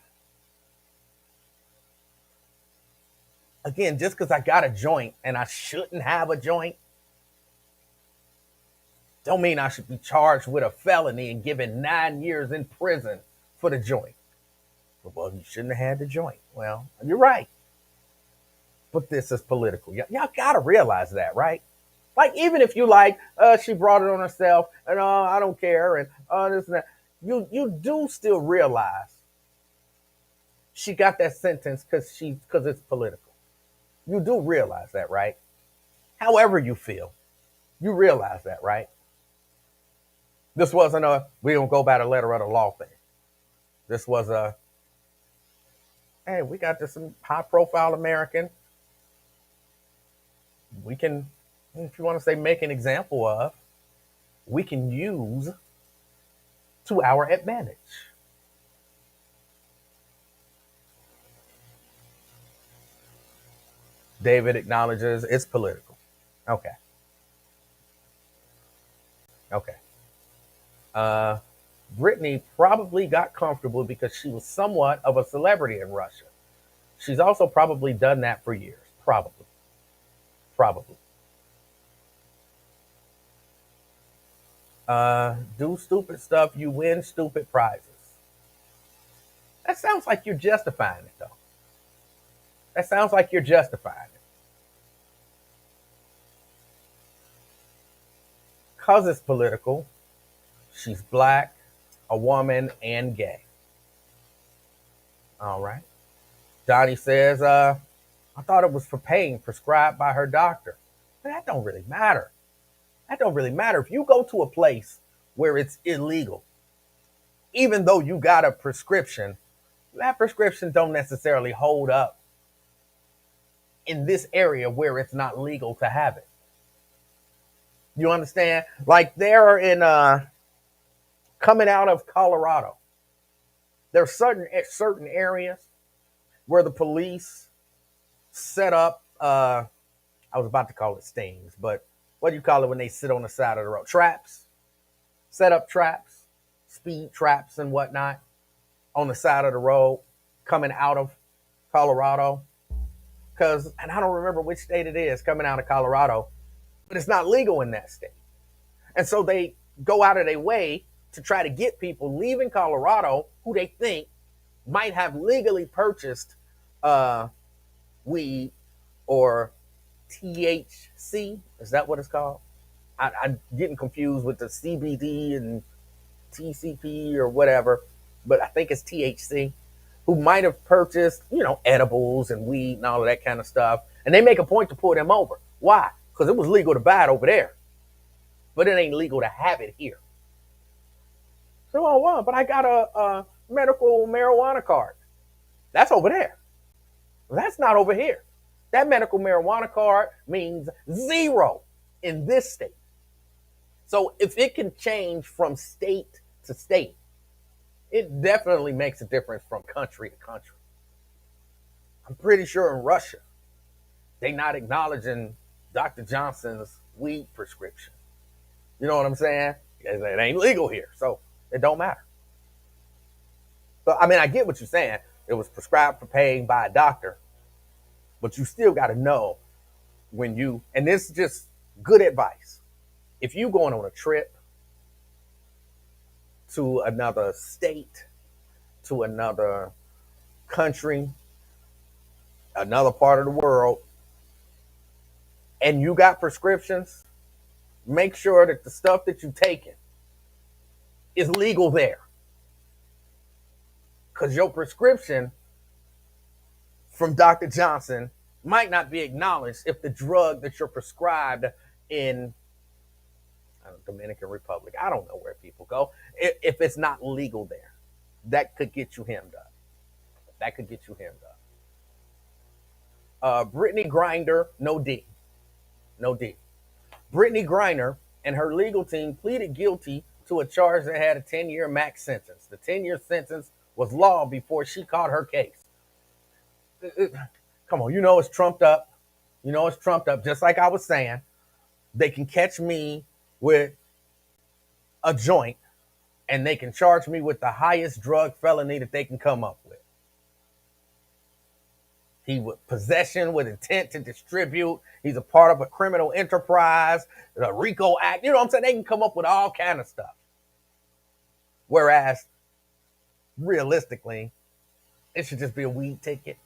again, just because I got a joint and I shouldn't have a joint, don't mean I should be charged with a felony and given 9 years in prison for the joint. Well, you shouldn't have had the joint. Well, you're right. But this is political. Y'all gotta realize that, right? Like, even if you like, she brought it on herself, and I don't care, and this and that, you do still realize she got that sentence because it's political. You do realize that, right? However you feel, you realize that, right? This wasn't a we don't go by the letter of the law thing. This was a hey, we got this some high profile American. We can, if you want to say make an example of, we can use to our advantage. David acknowledges it's political. Okay. Okay. Uh, Brittany probably got comfortable because she was somewhat of a celebrity in Russia. She's also probably done that for years. Probably. Probably. Do stupid stuff, you win stupid prizes. That sounds like you're justifying it, though. That sounds like you're justifying it. Because it's political, she's black, a woman, and gay. All right. Donnie says, I thought it was for pain prescribed by her doctor. But that don't really matter. That don't really matter. If you go to a place where it's illegal, even though you got a prescription, that prescription don't necessarily hold up in this area where it's not legal to have it. You understand? Like they're in coming out of Colorado. There's certain areas where the police set up I was about to call it stings, but what do you call it when they sit on the side of the road? Traps. Set up traps, speed traps and whatnot on the side of the road coming out of Colorado. And I don't remember which state it is coming out of Colorado, but it's not legal in that state. And so they go out of their way to try to get people leaving Colorado who they think might have legally purchased weed or THC. Is that what it's called? I'm getting confused with the CBD and TCP or whatever, but I think it's THC, who might have purchased, edibles and weed and all of that kind of stuff. And they make a point to pull them over. Why? Because it was legal to buy it over there, but it ain't legal to have it here. So, well, but I got a medical marijuana card. That's over there. That's not over here. That medical marijuana card means zero in this state. So if it can change from state to state, it definitely makes a difference from country to country. I'm pretty sure in Russia, they're not acknowledging Dr. Johnson's weed prescription. You know what I'm saying? It ain't legal here, so it don't matter. So, I get what you're saying. It was prescribed for pain by a doctor, but you still got to know and this is just good advice. If you going on a trip to another state, to another country, another part of the world, and you got prescriptions, make sure that the stuff that you're taking is legal there. Because your prescription from Dr. Johnson might not be acknowledged if the drug that you're prescribed in Dominican Republic, I don't know where people go, if it's not legal there. That could get you hemmed up. That could get you hemmed up. Brittany Grinder, no D. No D. Brittany Griner and her legal team pleaded guilty to a charge that had a 10-year max sentence. The 10-year sentence was law before she caught her case. Come on, you know it's trumped up. You know it's trumped up. Just like I was saying, they can catch me with a joint and they can charge me with the highest drug felony that they can come up with. He was possession with intent to distribute. He's a part of a criminal enterprise, the RICO Act. You know what I'm saying? They can come up with all kind of stuff. Whereas, realistically, it should just be a weed ticket.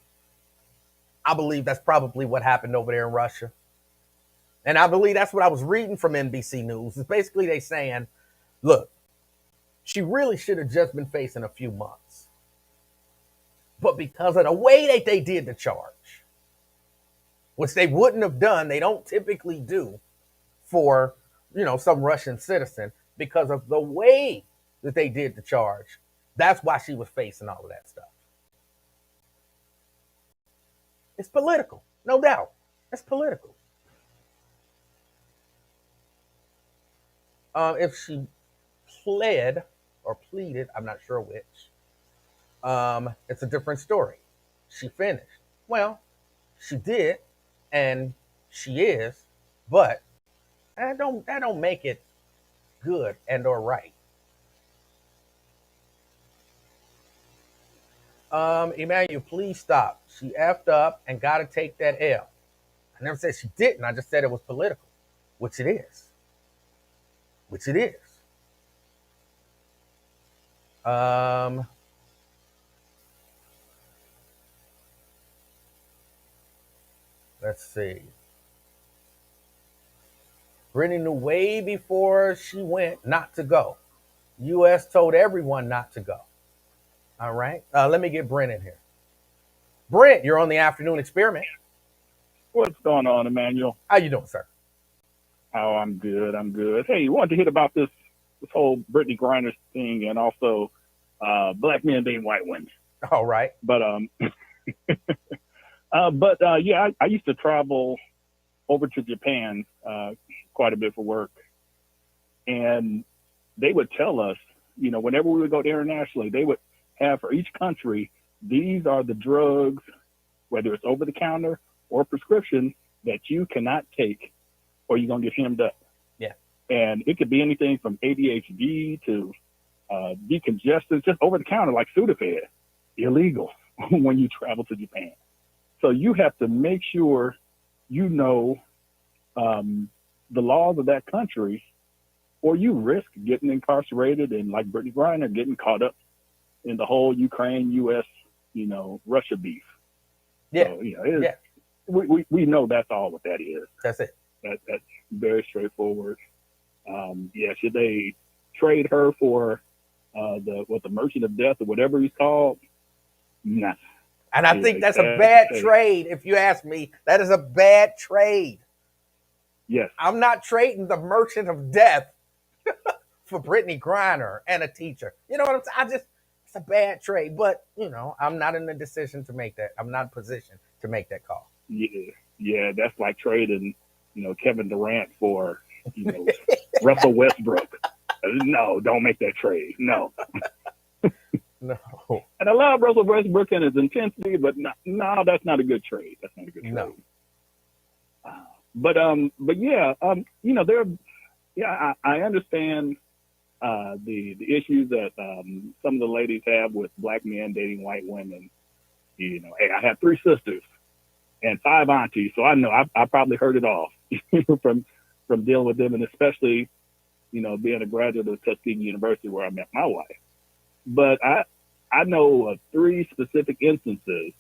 I believe that's probably what happened over there in Russia. And I believe that's what I was reading from NBC News. It's basically they saying, look, she really should have just been facing a few months. But because of the way that they did the charge, which they wouldn't have done, they don't typically do for, some Russian citizen, because of the way that they did the charge, that's why she was facing all of that stuff. It's political, no doubt. It's political. If she pled or pleaded, I'm not sure which, it's a different story. She finished. Well, she did, and she is, but that don't make it good and or right. Emanuel, please stop. She effed up and got to take that L. I never said she didn't. I just said it was political, which it is. Which it is. Let's see. Brittany knew way before she went not to go. U.S. told everyone not to go. All right. Let me get Brent in here. Brent, you're on the afternoon experiment. What's going on, Emmanuel? How you doing, sir? Oh, I'm good. I'm good. Hey, you wanted to hit about this whole Brittany Griner thing and also black men being white women. All right. But yeah, I used to travel over to Japan quite a bit for work, and they would tell us, whenever we would go internationally, they would have for each country, these are the drugs, whether it's over the counter or prescription, that you cannot take or you're going to get hemmed up. Yeah. And it could be anything from ADHD to decongestants, just over the counter, like Sudafed, illegal when you travel to Japan. So you have to make sure you know the laws of that country, or you risk getting incarcerated and, like Brittany Griner, getting caught up in the whole Ukraine, U.S., Russia beef. Yeah. So, yeah. We know that's all what that is. That's it. That's very straightforward. Should they trade her for the Merchant of Death or whatever he's called? Nah. And I think that's a bad trade. If you ask me, that is a bad trade. Yes. I'm not trading the Merchant of Death for Brittany Griner and a teacher. You know what I'm saying? It's a bad trade, but I'm not in the decision to make that. I'm not in position to make that call. Yeah, that's like trading, Kevin Durant for, Russell Westbrook. No, don't make that trade. No. No. And I love Russell Westbrook and his intensity, but no, that's not a good trade. That's not a good trade. No. But I understand the issues that some of the ladies have with black men dating white women. Hey, I have 3 sisters and 5 aunties, so I know I probably heard it all from dealing with them, and especially, being a graduate of Tuskegee University where I met my wife. But I know of 3 specific instances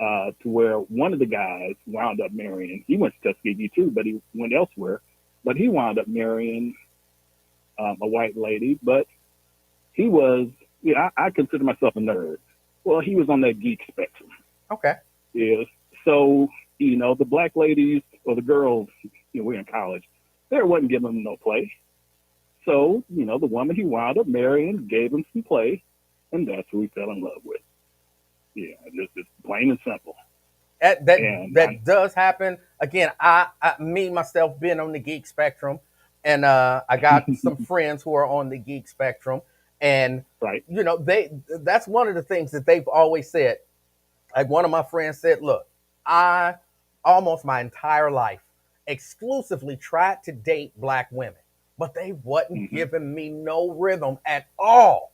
to where one of the guys wound up marrying. He went to Tuskegee too, but he went elsewhere. But he wound up marrying a white lady. But he was, I consider myself a nerd. Well, he was on that geek spectrum. Okay. Yeah. So, the black ladies or the girls, we're in college, they wasn't giving them no play. So, the woman he wound up marrying gave him some play, and that's who he fell in love with. Yeah, just plain and simple. That And that does happen. Again, me myself being on the geek spectrum, and I got some friends who are on the geek spectrum, and right. that's one of the things that they've always said. Like one of my friends said, "Look, I almost my entire life exclusively tried to date black women, but they wasn't Hmm. giving me no rhythm at all."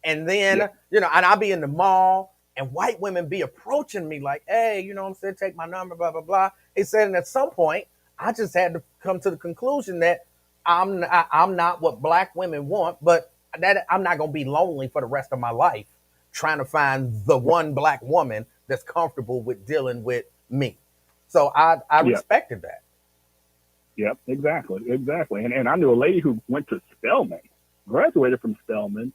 And Yeah. then, and I'll be in the mall and white women be approaching me like, hey, what I'm saying, take my number, blah, blah, blah. He said, and at some point, I just had to come to the conclusion that I'm not what black women want, but that I'm not going to be lonely for the rest of my life trying to find the one black woman that's comfortable with dealing with me. So I Yeah. respected that. Yep, exactly. And I knew a lady who went to Spelman, graduated from Spelman,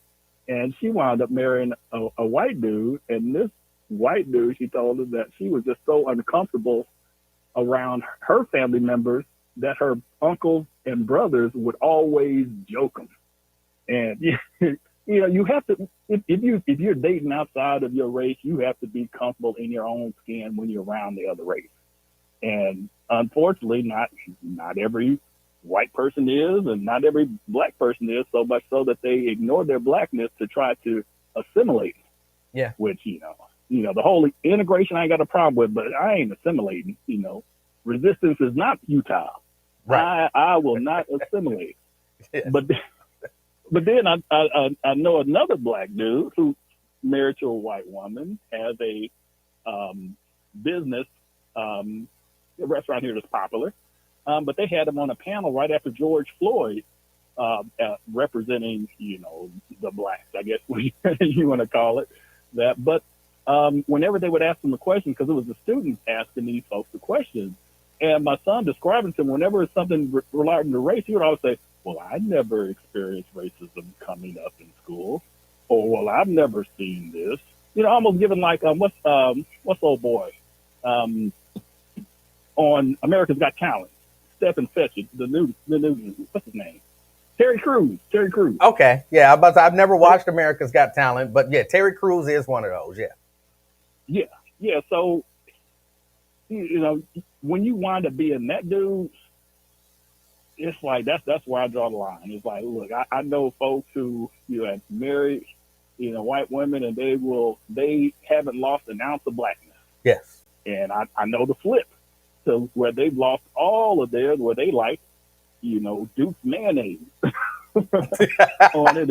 and she wound up marrying a white dude. And this white dude, she told us that she was just so uncomfortable around her family members that her uncles and brothers would always joke them. And you have to if you're dating outside of your race, you have to be comfortable in your own skin when you're around the other race. And unfortunately, not every white person is, and not every black person is, so much so that they ignore their blackness to try to assimilate. Yeah. Which, the whole integration I ain't got a problem with, but I ain't assimilating. Resistance is not futile. Right. I will not assimilate. Yes. But then I know another black dude who married to a white woman, has a business, a restaurant here that's popular. But they had him on a panel right after George Floyd, representing, the blacks, I guess you want to call it that. But whenever they would ask them a question, because it was the students asking these folks the questions, and my son describing to him, whenever it's something regarding to race, he would always say, well, I never experienced racism coming up in school, or, well, I've never seen this. Almost giving like, what's old boy? On America's Got Talent, Stephen Fetchit, the new, what's his name? Terry Crews. Okay. Yeah. I've never watched America's Got Talent, but yeah, Terry Crews is one of those. Yeah. Yeah. So, when you wind up being that dude, it's like, that's where I draw the line. It's like, look, I know folks who, have married, white women, and they haven't lost an ounce of blackness. Yes. And I know the flip. So where they've lost all of theirs, where they like, Duke's mayonnaise on it,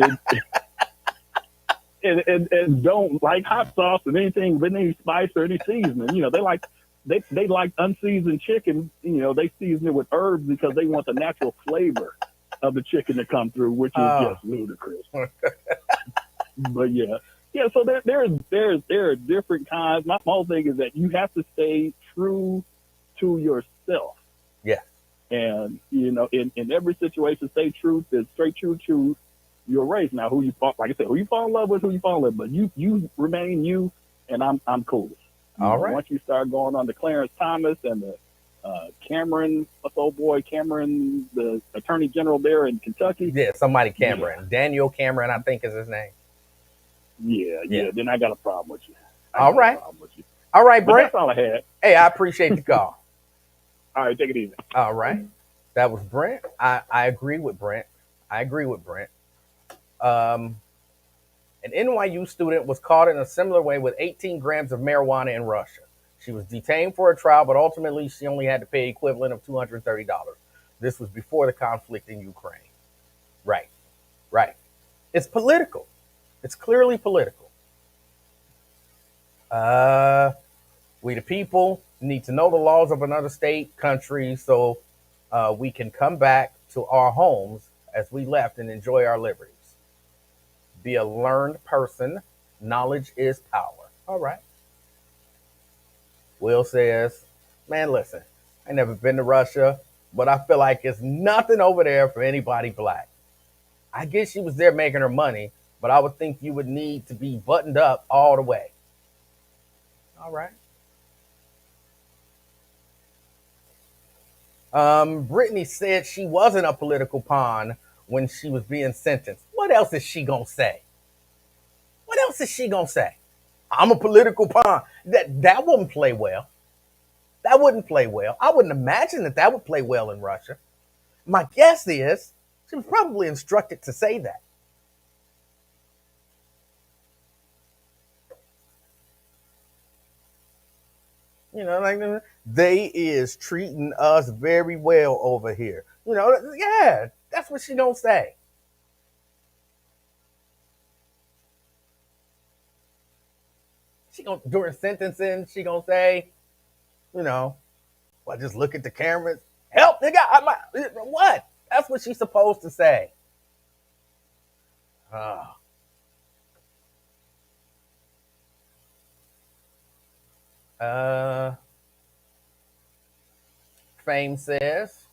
and don't like hot sauce and anything with any spice or any seasoning. They like unseasoned chicken. They season it with herbs because they want the natural flavor of the chicken to come through, which is just ludicrous. But yeah. So there are different kinds. My whole thing is that you have to stay true to yourself. Yeah. And, in every situation, stay true to your race. Now, who you fall in love with, who you fall in love with, but you remain you, and I'm cool. All right. Once you start going on to Clarence Thomas and the Cameron, what's old boy Cameron, the attorney general there in Kentucky. Yeah, somebody Cameron. Yeah. Daniel Cameron, I think is his name. Yeah. Then I got a problem with you. All right, Brent. But that's all I had. Hey, I appreciate the call. All right, take it easy. All right. That was Brent. I agree with Brent. An NYU student was caught in a similar way with 18 grams of marijuana in Russia. She was detained for a trial, but ultimately she only had to pay equivalent of $230. This was before the conflict in Ukraine. Right. It's political. It's clearly political. We the people need to know the laws of another state, country, so we can come back to our homes as we left and enjoy our liberties. Be a learned person. Knowledge is power. All right. Will says, man, listen, I never been to Russia, but I feel like it's nothing over there for anybody black. I guess she was there making her money, but I would think you would need to be buttoned up all the way. All right. Brittany said she wasn't a political pawn when she was being sentenced. What else is she gonna say? I'm a political pawn. That won't play well. That wouldn't play well. I wouldn't imagine that that would play well in Russia. My guess is she was probably instructed to say that. You know, like they is treating us very well over here. You know, yeah, that's what she don't say. She gonna during sentencing, she gonna say, you know, well, just look at the cameras. Help, nigga! What? That's what she's supposed to say. Uh, uh, Fame says,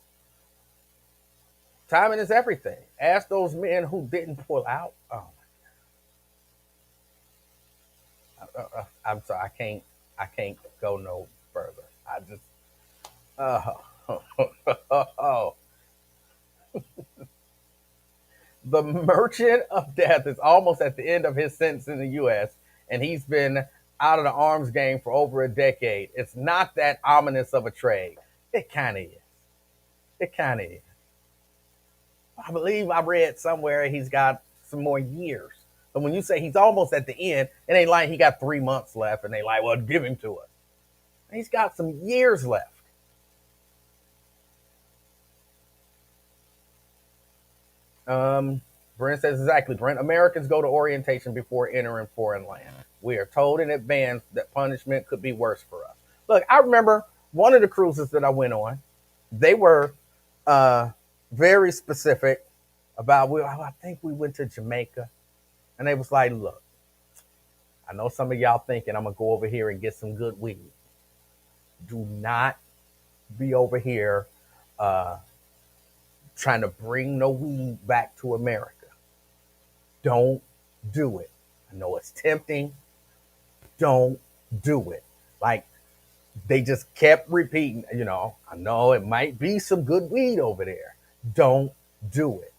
timing is everything. Ask those men who didn't pull out. Oh, I'm sorry. I can't go no further. I just. Oh, the merchant of death is almost at the end of his sentence in the U.S., and he's been out of the arms game for over a decade. It's not that ominous of a trade. It kind of is. It kind of is. I believe I read somewhere he's got some more years. But when you say he's almost at the end, it ain't like he got 3 months left, and they like, well, give him to us. He's got some years left. Brent says exactly, Brent. Americans go to orientation before entering foreign land. We are told in advance that punishment could be worse for us. Look, I remember one of the cruises that I went on, they were very specific about, I think we went to Jamaica, and they was like, look, I know some of y'all thinking I'm going to go over here and get some good weed. Do not be over here trying to bring no weed back to America. Don't do it. I know it's tempting. Don't do it. Like, they just kept repeating, you know, I know it might be some good weed over there. Don't do it.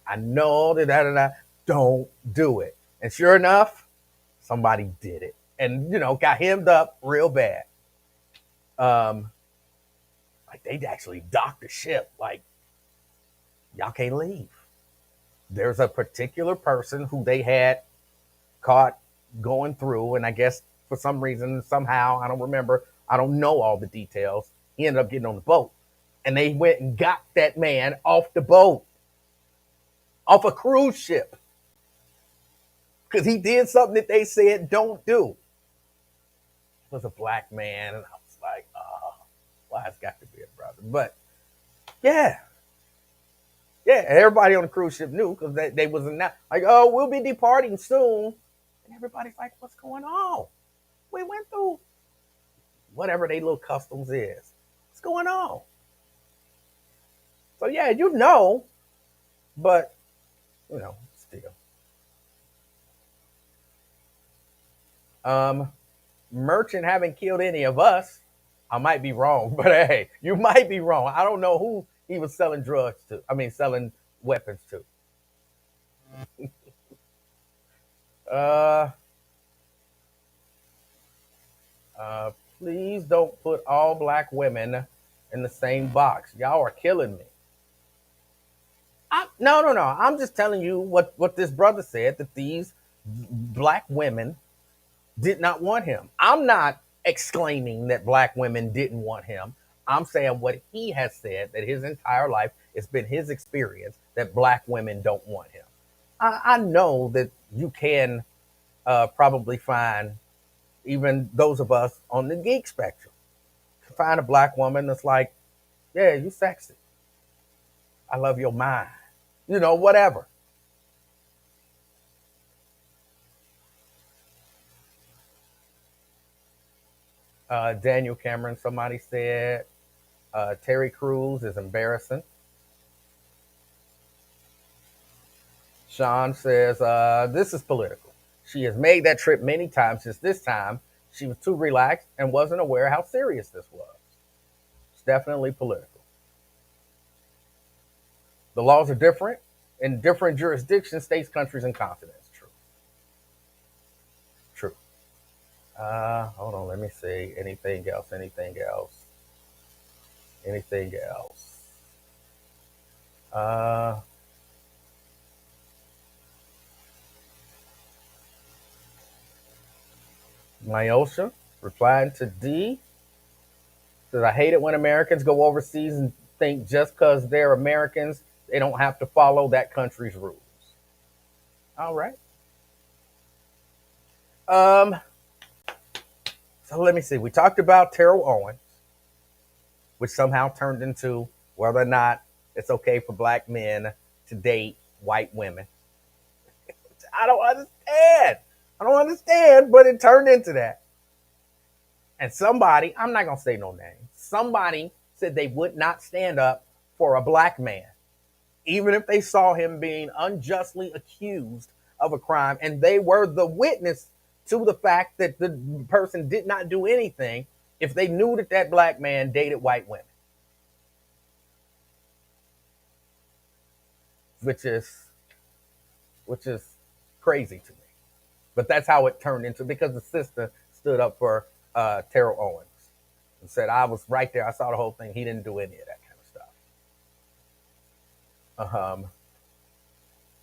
I know that. Don't do it. And sure enough, somebody did it. And, you know, got hemmed up real bad. Like, they'd actually docked the ship. Like, y'all can't leave. There's a particular person who they had caught going through, and I guess for some reason, somehow, I don't remember, I don't know all the details. He ended up getting on the boat, and they went and got that man off the boat, off a cruise ship, because he did something that they said don't do. It was a black man, and I was like, oh, well, it's got to be a brother. But yeah, everybody on the cruise ship knew because they was not like, oh, we'll be departing soon. And everybody's like, what's going on? We went through whatever they little customs is. What's going on? So yeah, you know, but you know, still. Merchant haven't killed any of us. I might be wrong, but hey, you might be wrong. I don't know who he was selling drugs to. I mean, selling weapons to. uh, Please don't put all black women in the same box. Y'all are killing me. No. I'm just telling you what this brother said, that these black women did not want him. I'm not exclaiming that black women didn't want him. I'm saying what he has said, that his entire life, it's been his experience that black women don't want him. I know that you can probably find, even those of us on the geek spectrum, find a black woman that's like, yeah, you sexy. I love your mind. You know, whatever. Daniel Cameron, somebody said, Terry Crews is embarrassing. Sean says, this is political. She has made that trip many times. Just this time, she was too relaxed and wasn't aware how serious this was. It's definitely political. The laws are different in different jurisdictions, states, countries, and continents. True. True. Hold on, let me see. Anything else? Anything else? Anything else? Uh, Myosha replying to D says, I hate it when Americans go overseas and think just because they're Americans, they don't have to follow that country's rules. All right. Um, so let me see. We talked about Terrell Owens, which somehow turned into whether or not it's okay for black men to date white women. I don't understand. I don't understand, but it turned into that. And somebody, I'm not going to say no name, somebody said they would not stand up for a black man, even if they saw him being unjustly accused of a crime and they were the witness to the fact that the person did not do anything if they knew that that black man dated white women, which is which is crazy to me. But that's how it turned into, because the sister stood up for Terrell Owens and said, I was right there. I saw the whole thing. He didn't do any of that kind of stuff.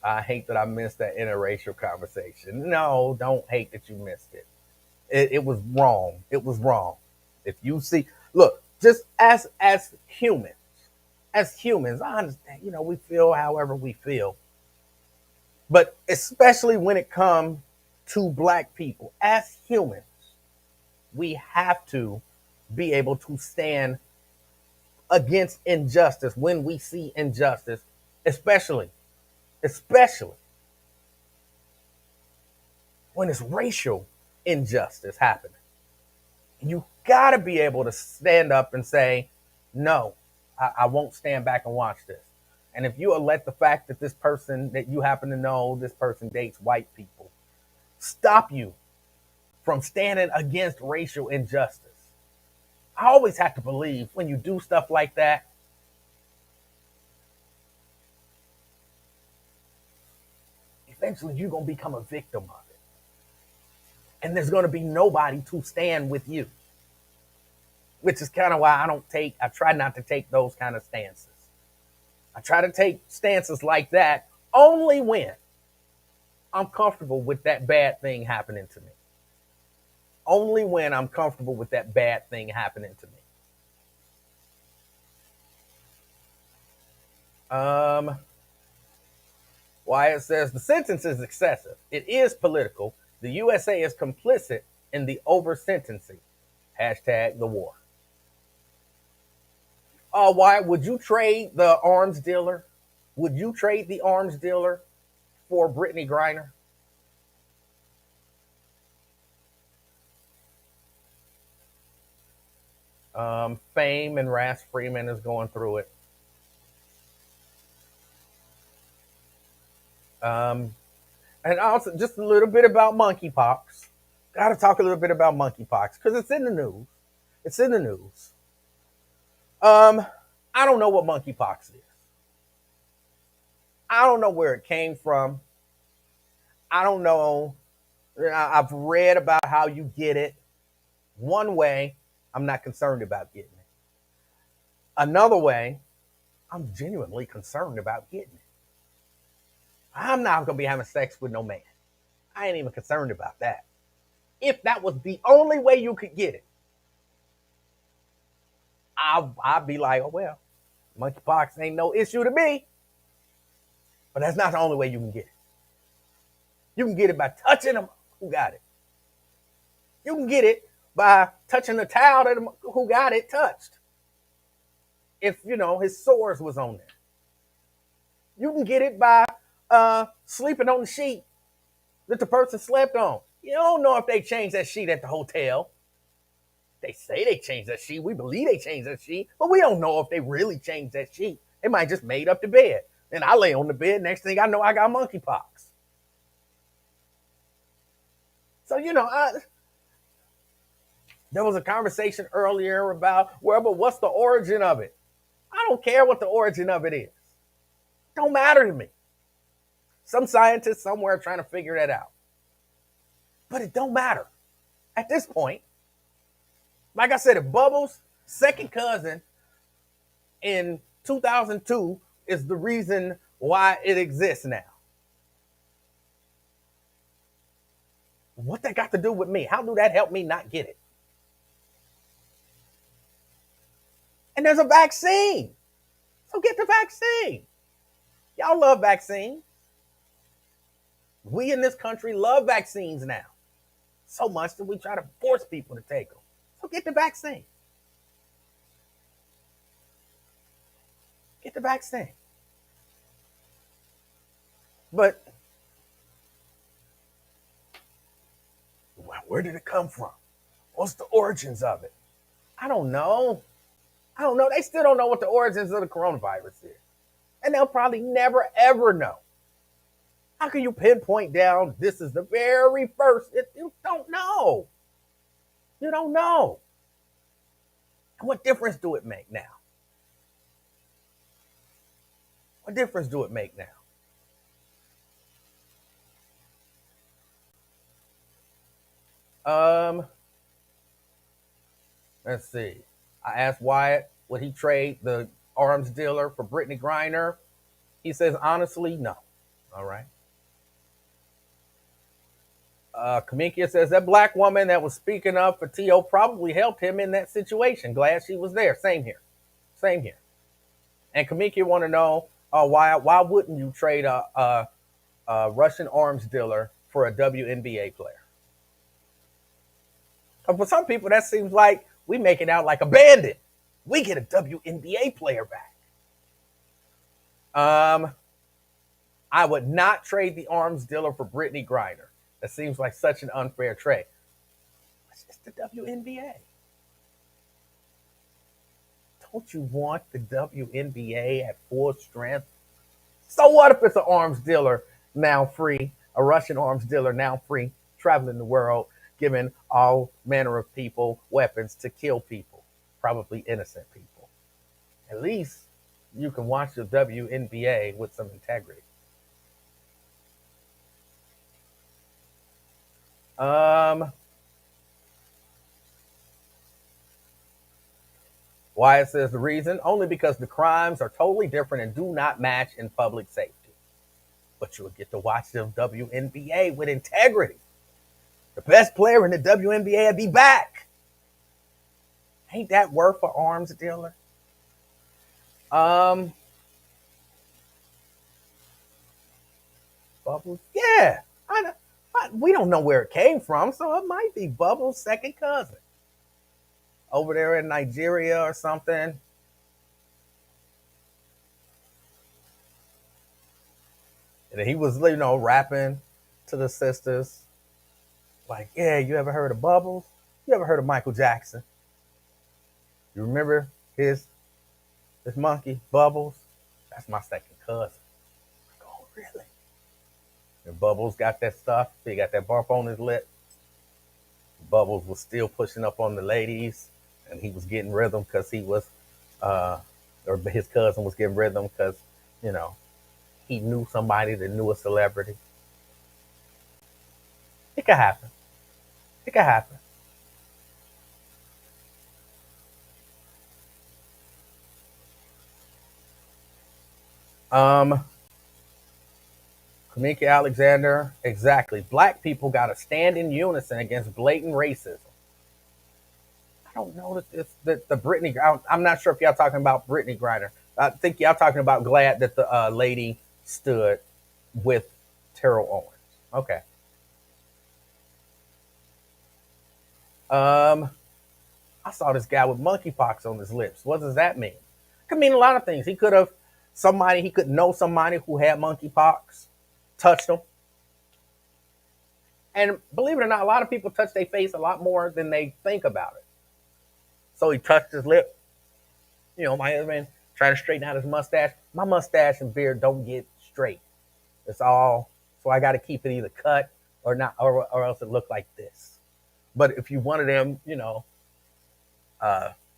I hate that I missed that interracial conversation. No, don't hate that you missed it. It was wrong. It was wrong. If you see, look, just as humans, I understand, we feel however we feel. But especially when it comes to black people, as humans, we have to be able to stand against injustice when we see injustice, especially when it's racial injustice happening. You got to be able to stand up and say, no, I won't stand back and watch this. And if you let the fact that this person that you happen to know, this person dates white people, stop you from standing against racial injustice. I always have to believe when you do stuff like that, eventually you're going to become a victim of it. And there's going to be nobody to stand with you, which is kind of why I try not to take those kind of stances. I try to take stances like that only when I'm comfortable with that bad thing happening to me. Only when I'm comfortable with that bad thing happening to me. Wyatt says the sentence is excessive. It is political. The USA is complicit in the over sentencing. Hashtag the war. Wyatt, would you trade the arms dealer? Would you trade the arms dealer for Brittany Griner? Fame and Ras Freeman is going through it. And also just a little bit about monkeypox. Got to talk a little bit about monkeypox because it's in the news. It's in the news. I don't know what monkeypox is. I don't know where it came from. I don't know. I've read about how you get it. One way, I'm not concerned about getting it. Another way, I'm genuinely concerned about getting it. I'm not going to be having sex with no man. I ain't even concerned about that. If that was the only way you could get it, I'd be like, oh, well, monkeypox ain't no issue to me. But that's not the only way you can get it. You can get it by touching them who got it. You can get it by touching the towel that who got it touched. If, his sores was on there. You can get it by sleeping on the sheet that the person slept on. You don't know if they changed that sheet at the hotel. They say they changed that sheet. We believe they changed that sheet, but we don't know if they really changed that sheet. They might just made up the bed. And I lay on the bed. Next thing I know, I got monkeypox. So, there was a conversation earlier about, well, but what's the origin of it? I don't care what the origin of it is. It don't matter to me. Some scientist somewhere trying to figure that out. But it don't matter. At this point, like I said, if Bubbles' second cousin in 2002 is the reason why it exists now. What that got to do with me? How do that help me not get it? And there's a vaccine. So get the vaccine. Y'all love vaccines. We in this country love vaccines now. So much that we try to force people to take them. So get the vaccine. Get the vaccine. But where did it come from? What's the origins of it? I don't know. They still don't know what the origins of the coronavirus is. And they'll probably never, ever know. How can you pinpoint down this is the very first? You don't know. You don't know. And what difference do it make now? What difference do it make now? Let's see. I asked Wyatt, would he trade the arms dealer for Brittany Griner? He says, honestly, no. All right. Kamikia says, that black woman that was speaking up for T.O. probably helped him in that situation. Glad she was there. Same here. And Kamikia want to know, why wouldn't you trade a Russian arms dealer for a WNBA player? For some people, that seems like we make it out like a bandit. We get a WNBA player back. I would not trade the arms dealer for Brittany Griner. That seems like such an unfair trade. It's just the WNBA. Don't you want the WNBA at full strength? So what if it's an arms dealer now free, a Russian arms dealer now free, traveling the world, giving all manner of people weapons to kill people, probably innocent people? At least you can watch the WNBA with some integrity. Wyatt says the reason, only because the crimes are totally different and do not match in public safety. But you will get to watch the WNBA with integrity. The best player in the WNBA will be back. Ain't that worth an arms dealer? Bubbles? Yeah. We don't know where it came from, so it might be Bubbles' second cousin. Over there in Nigeria or something. And he was, rapping to the sisters. Like, yeah, you ever heard of Bubbles? You ever heard of Michael Jackson? You remember his monkey, Bubbles? That's my second cousin. Like, oh, really? And Bubbles got that stuff. He got that bump on his lip. Bubbles was still pushing up on the ladies, and he was getting rhythm because he was, or his cousin was getting rhythm because, he knew somebody that knew a celebrity. It could happen. It could happen. Kamika Alexander, exactly. Black people got to stand in unison against blatant racism. I don't know that the Brittany. I'm not sure if y'all talking about Brittany Griner. I think y'all talking about glad that the lady stood with Terrell Owens. Okay. I saw this guy with monkeypox on his lips. What does that mean? It could mean a lot of things. He could know somebody who had monkeypox, touched them. And believe it or not, a lot of people touch their face a lot more than they think about it. So he touched his lip. My husband trying to straighten out his mustache. My mustache and beard don't get straight. It's all, so I got to keep it either cut or not, or else it look like this. But if you one of them,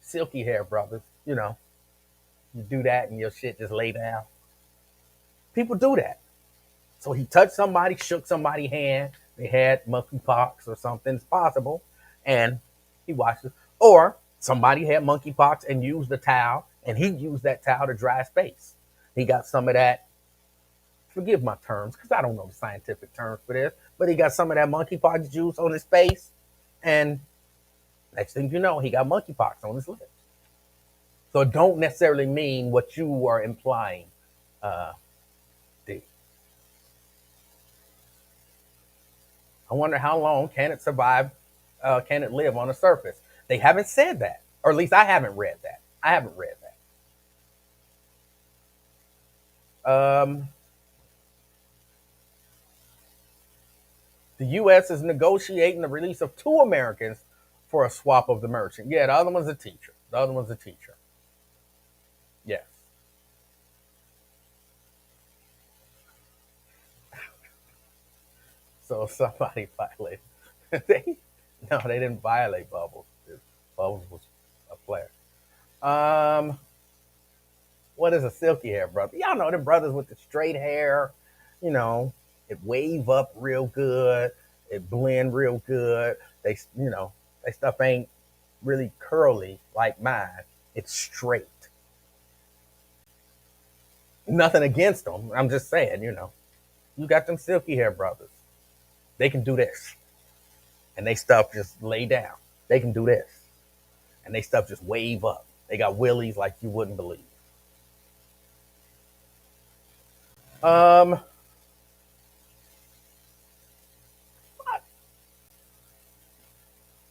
silky hair brothers, you do that and your shit just lay down. People do that. So he touched somebody, shook somebody's hand. They had monkeypox or something. It's possible. And he watched it. Or somebody had monkeypox and used the towel And he used that towel to dry his face. He got some of that, forgive my terms, because I don't know the scientific terms for this, but he got some of that monkeypox juice on his face. And next thing you know, he got monkeypox on his lips. So it don't necessarily mean what you are implying, D. I wonder how long can it survive, can it live on the surface? They haven't said that, or at least I haven't read that. I haven't read that. The U.S. is negotiating the release of 2 Americans for a swap of the merchant. Yeah, the other one's a teacher. The other one's a teacher. Yes. So somebody violated. No, they didn't violate Bubbles. Bubbles was a player. What is a silky hair brother? Y'all know them brothers with the straight hair. You know, it wave up real good. It blend real good. They stuff ain't really curly like mine. It's straight. Nothing against them. I'm just saying, you got them silky hair brothers. They can do this. And they stuff just lay down. They can do this. And they stuff just wave up. They got willies like you wouldn't believe.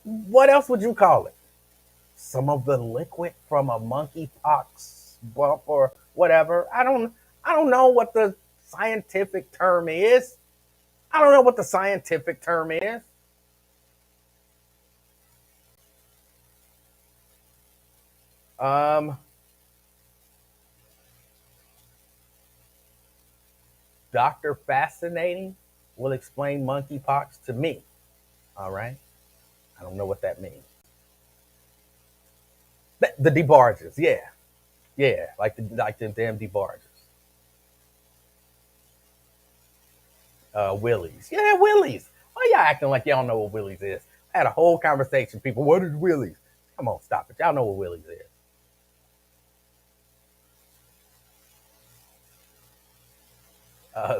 What else would you call it? Some of the liquid from a monkeypox bump or whatever. I don't know what the scientific term is. I don't know what the scientific term is. Dr. Fascinating will explain monkeypox to me. All right. I don't know what that means. The debarges, yeah. Yeah, like the damn debarges. Willies. Yeah, Willies. Why y'all acting like y'all know what Willies is? I had a whole conversation. People, what is Willies? Come on, stop it. Y'all know what Willies is.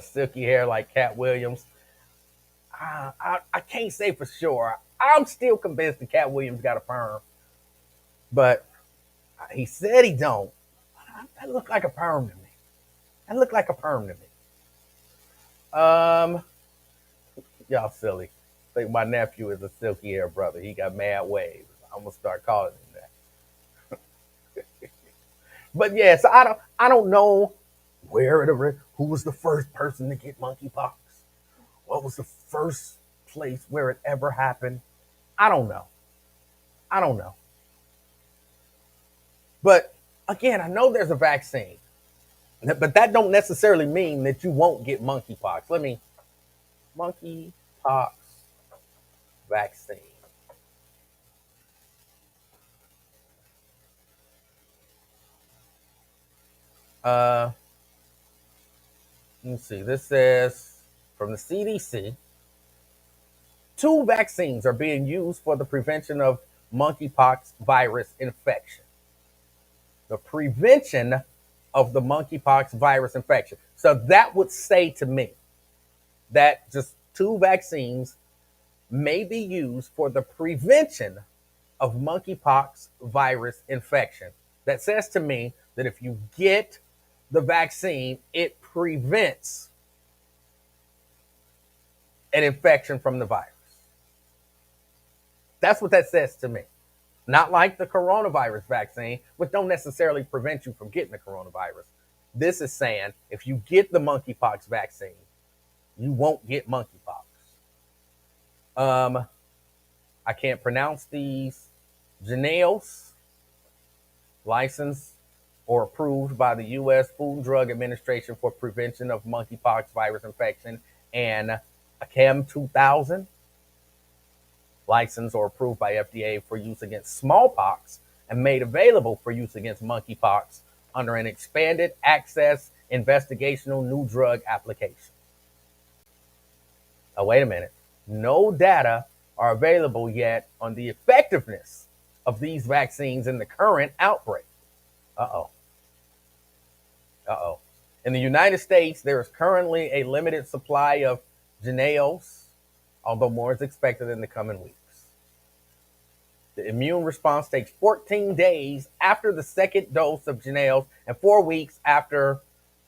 Silky hair like Cat Williams. I can't say for sure. I'm still convinced that Cat Williams got a perm, but he said he don't. That looked like a perm to me. That looked like a perm to me. Y'all silly. I think my nephew is a silky hair brother. He got mad waves. I'm gonna start calling him that. But yeah, so I don't know who was the first person to get monkeypox. What was the first place where it ever happened? I don't know. But again, I know there's a vaccine, but that don't necessarily mean that you won't get monkeypox. Monkeypox vaccine. Let me see. This says from the CDC, 2 vaccines are being used for the prevention of monkeypox virus infection. The prevention of the monkeypox virus infection. So that would say to me that just 2 vaccines may be used for the prevention of monkeypox virus infection. That says to me that if you get the vaccine, it prevents an infection from the virus. That's what that says to me. Not like the coronavirus vaccine, which don't necessarily prevent you from getting the coronavirus. This is saying if you get the monkeypox vaccine, you won't get monkeypox. I can't pronounce these. Jynneos, licensed or approved by the U.S. Food and Drug Administration for prevention of monkeypox virus infection, and ACAM 2000, licensed or approved by FDA for use against smallpox and made available for use against monkeypox under an expanded access investigational new drug application. Oh, wait a minute. No data are available yet on the effectiveness of these vaccines in the current outbreak. Uh-oh. Uh-oh. In the United States, there is currently a limited supply of Jynneos, although more is expected in the coming weeks. The immune response takes 14 days after the second dose of Jynneos and 4 weeks after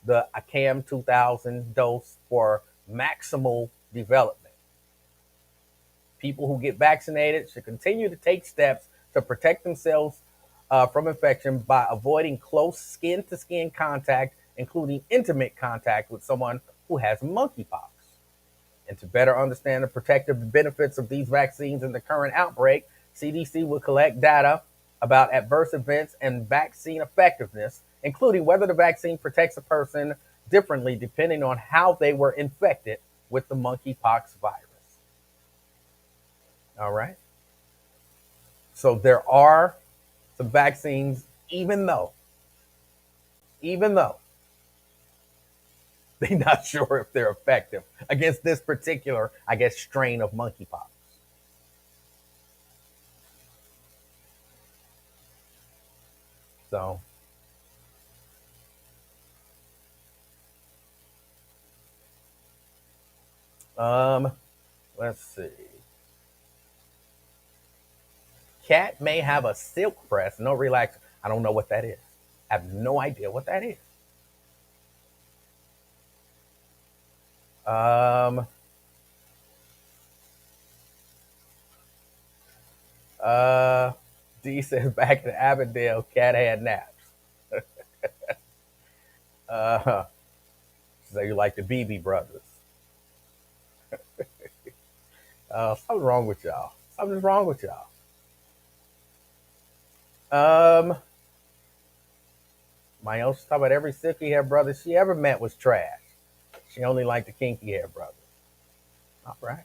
the ACAM 2000 dose for maximal development. People who get vaccinated should continue to take steps to protect themselves from infection by avoiding close skin-to-skin contact, including intimate contact with someone who has monkeypox. And to better understand the protective benefits of these vaccines in the current outbreak, CDC will collect data about adverse events and vaccine effectiveness, including whether the vaccine protects a person differently depending on how they were infected with the monkeypox virus. All right. So there are some vaccines, even though they're not sure if they're effective against this particular, I guess, strain of monkeypox. So, let's see. Cat may have a silk press, no relaxer. I don't know what that is. I have no idea what that is. Um, D says back in Avondale, Cat had naps. So you like the BB brothers. Something's wrong with y'all. Something's wrong with y'all. My else talk about every silky hair brother she ever met was trash. She only liked the kinky hair brothers. All right.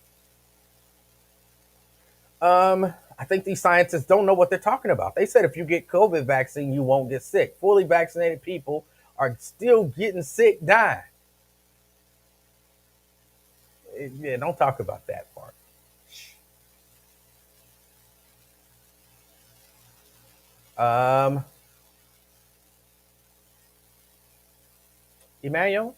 I think these scientists don't know what they're talking about. They said if you get COVID vaccine, you won't get sick. Fully vaccinated people are still getting sick, dying. Yeah, don't talk about that part. Emanuel,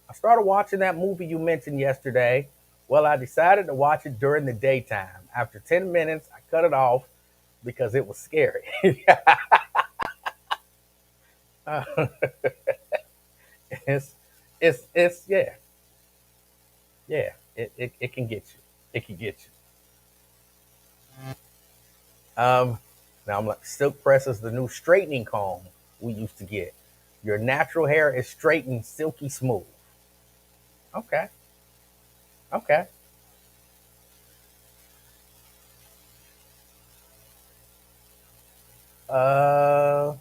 I started watching that movie you mentioned yesterday. Well, I decided to watch it during the daytime. After 10 minutes, I cut it off because it was scary. Uh, it's, it's, yeah, yeah, it can get you. It can get you. Now I'm like, silk press is the new straightening comb we used to get. Your natural hair is straightened, silky smooth. Okay. Okay. Uh,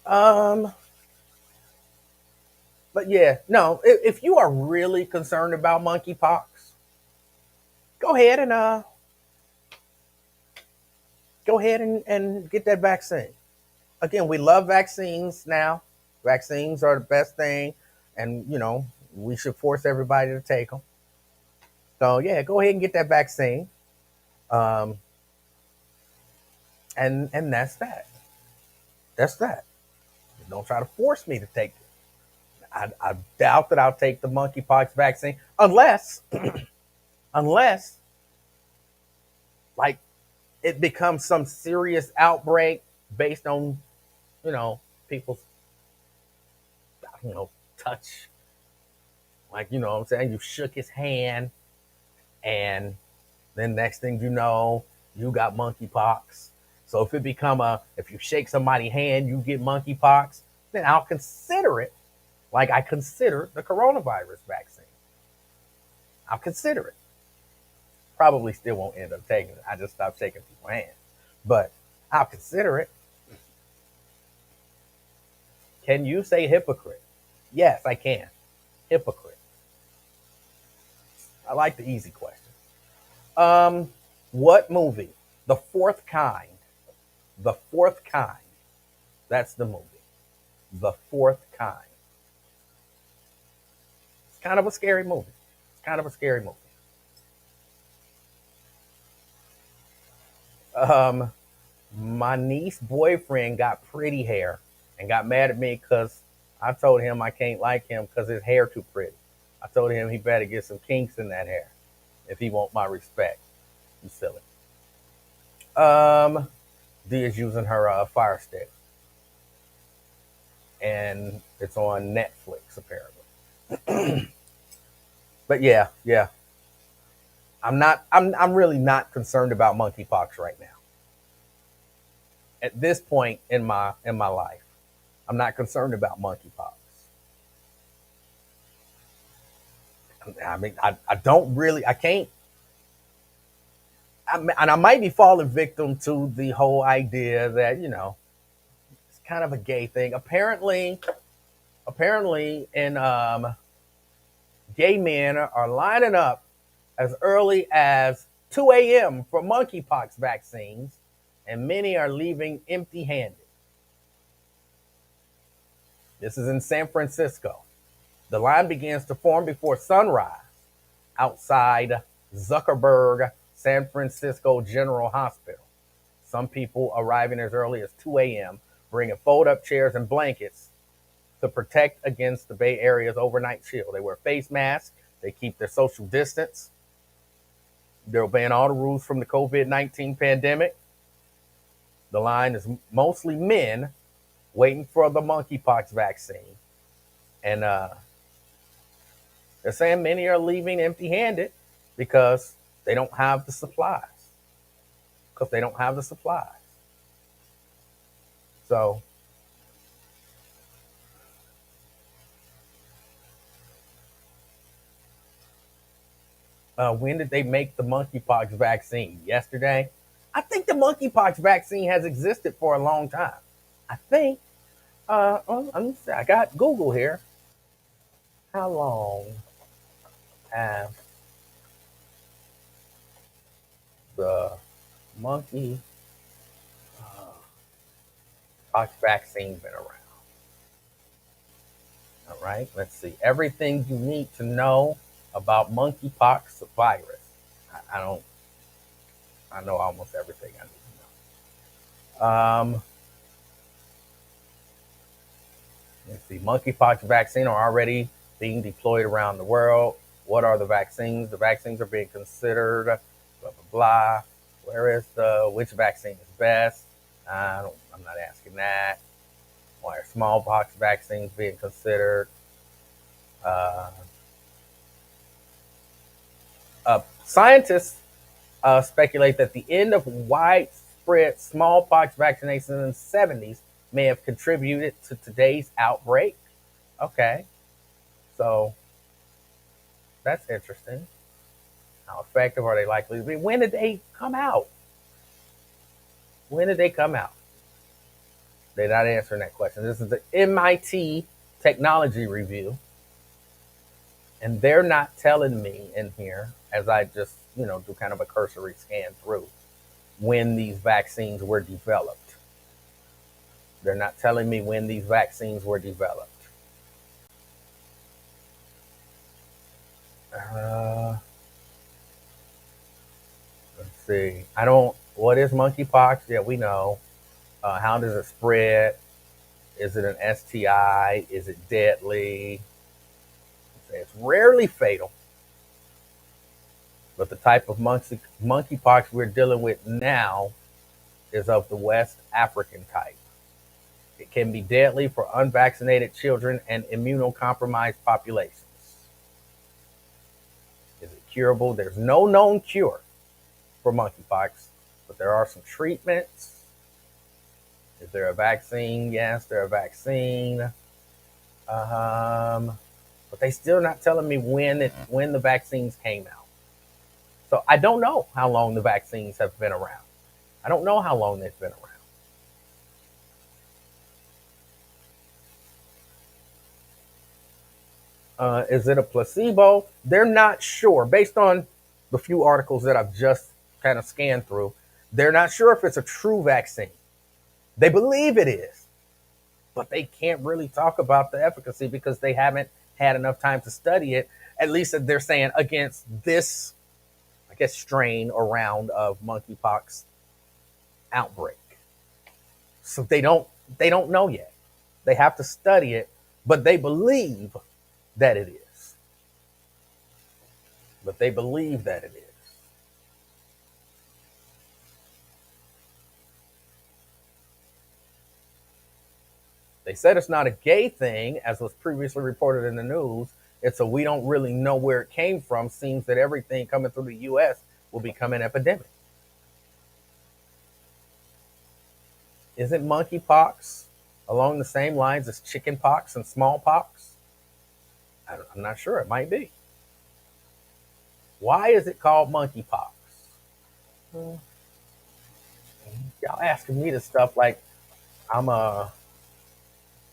um, but yeah, no. If you are really concerned about monkeypox, go ahead and and get that vaccine. Again, we love vaccines now. Vaccines are the best thing, and we should force everybody to take them. So yeah, go ahead and get that vaccine. Um, and that's that. That's that. Don't try to force me to take it. I doubt that I'll take the monkeypox vaccine unless unless like it becomes some serious outbreak based on people's I don't know touch. Like what I'm saying, you shook his hand, and then next thing you know, you got monkeypox. So if you shake somebody's hand, you get monkeypox, then I'll consider it like I consider the coronavirus vaccine. I'll consider it. Probably still won't end up taking it. I just stopped shaking people's hands. But I'll consider it. Can you say hypocrite? Yes, I can. Hypocrite. I like the easy question. What movie? The Fourth Kind. The Fourth Kind. That's the movie. The Fourth Kind. It's kind of a scary movie. It's kind of a scary movie. My niece boyfriend got pretty hair. and got mad at me because I told him I can't like him because his hair too pretty. I told him he better get some kinks in that hair if he want my respect. You silly. D is using her Fire Stick, and it's on Netflix apparently. But yeah, I'm really not concerned about monkeypox right now. At this point in my life, I'm not concerned about monkeypox. I mean, I don't really, I can't, and I might be falling victim to the whole idea that it's kind of a gay thing. Apparently, in gay men are lining up as early as 2 a.m. for monkeypox vaccines, and many are leaving empty-handed. This is in San Francisco. The line begins to form before sunrise outside Zuckerberg San Francisco General Hospital. Some people arriving as early as 2 a.m., bringing fold-up chairs and blankets to protect against the Bay Area's overnight chill. They wear face masks. They keep their social distance. They're obeying all the rules from the COVID-19 pandemic. The line is mostly men waiting for the monkeypox vaccine. And they're saying many are leaving empty-handed because they don't have the supplies. So when did they make the monkeypox vaccine? Yesterday? I think the monkeypox vaccine has existed for a long time. I think. Let me see. I got Google here. How long have the monkeypox vaccine been around? All right. Let's see. Everything you need to know about monkeypox virus. I don't. I know almost everything I need to know. Let's see. Monkeypox vaccine are already being deployed around the world. What are the vaccines? The vaccines are being considered. Blah blah blah. Where is which vaccine is best? I'm not asking that. Why are smallpox vaccines being considered? Scientists speculate that the end of widespread smallpox vaccination in the 70s may have contributed to today's outbreak. Okay, so that's interesting. How effective are they likely to be? When did they come out? They're not answering that question. This is the MIT Technology Review. And they're not telling me in here, as I just, do kind of a cursory scan through, when these vaccines were developed. They're not telling me when these vaccines were developed. Let's see. What is monkeypox? Yeah, we know. How does it spread? Is it an STI? Is it deadly? It's rarely fatal. But the type of monkeypox we're dealing with now is of the West African type. It can be deadly for unvaccinated children and immunocompromised populations. Is it curable? There's no known cure for monkeypox, but there are some treatments. Is there a vaccine? Yes, there's a vaccine. But they still not telling me when the vaccines came out. So I don't know how long the vaccines have been around. I don't know how long they've been around. Is it a placebo? They're not sure. Based on the few articles that I've just kind of scanned through, they're not sure if it's a true vaccine. They believe it is, but they can't really talk about the efficacy because they haven't had enough time to study it. At least they're saying against this, I guess, strain or round of monkeypox outbreak. So they don't know yet. They have to study it, but they believe that it is. But they believe that it is. They said it's not a gay thing, as was previously reported in the news. It's a we don't really know where it came from. Seems that everything coming through the U.S. will become an epidemic. Isn't monkeypox along the same lines as chickenpox and smallpox? I'm not sure. It might be. Why is it called monkeypox? Y'all asking me this stuff like I'm a.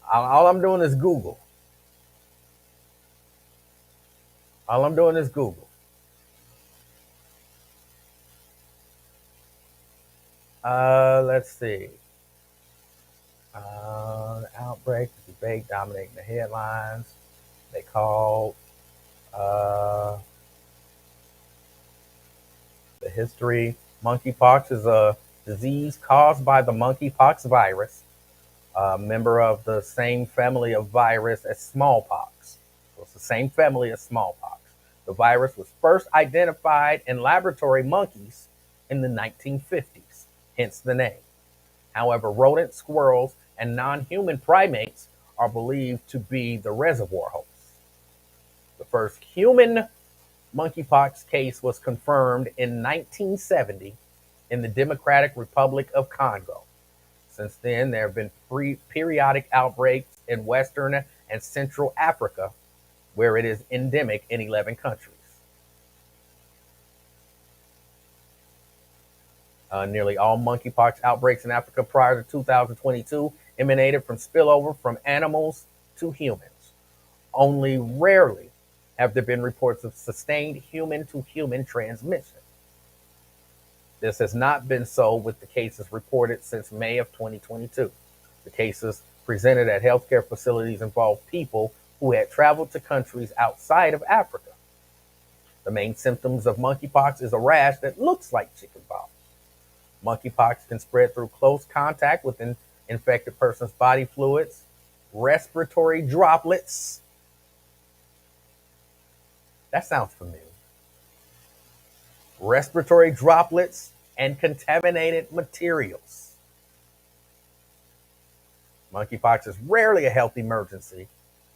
All I'm doing is Google. All I'm doing is Google. Let's see. Outbreak, debate dominating the headlines. They called the history. Monkeypox is a disease caused by the monkeypox virus, a member of the same family of virus as smallpox. So it's the same family as smallpox. The virus was first identified in laboratory monkeys in the 1950s, hence the name. However, rodents, squirrels, and non-human primates are believed to be the reservoir hosts. The first human monkeypox case was confirmed in 1970 in the Democratic Republic of Congo. Since then, there have been periodic outbreaks in Western and Central Africa, where it is endemic in 11 countries. Nearly all monkeypox outbreaks in Africa prior to 2022 emanated from spillover from animals to humans. Only rarely have there been reports of sustained human-to-human transmission. This has not been so with the cases reported since May of 2022. The cases presented at healthcare facilities involved people who had traveled to countries outside of Africa. The main symptoms of monkeypox is a rash that looks like chickenpox. Monkeypox can spread through close contact with an infected person's body fluids, respiratory droplets. That sounds familiar. Respiratory droplets and contaminated materials. Monkeypox is rarely a health emergency.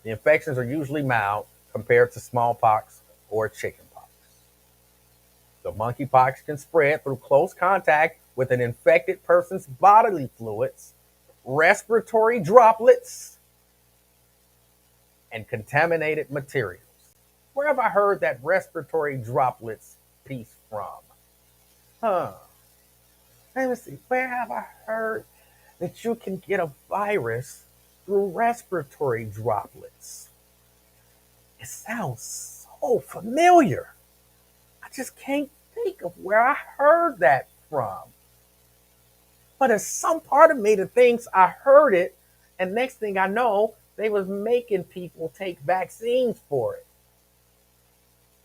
The infections are usually mild compared to smallpox or chickenpox. The monkeypox can spread through close contact with an infected person's bodily fluids, respiratory droplets, and contaminated materials. Where have I heard that respiratory droplets piece from? Let me see. Where have I heard that you can get a virus through respiratory droplets? It sounds so familiar. I just can't think of where I heard that from. But there's some part of me that thinks I heard it, and next thing I know, they was making people take vaccines for it.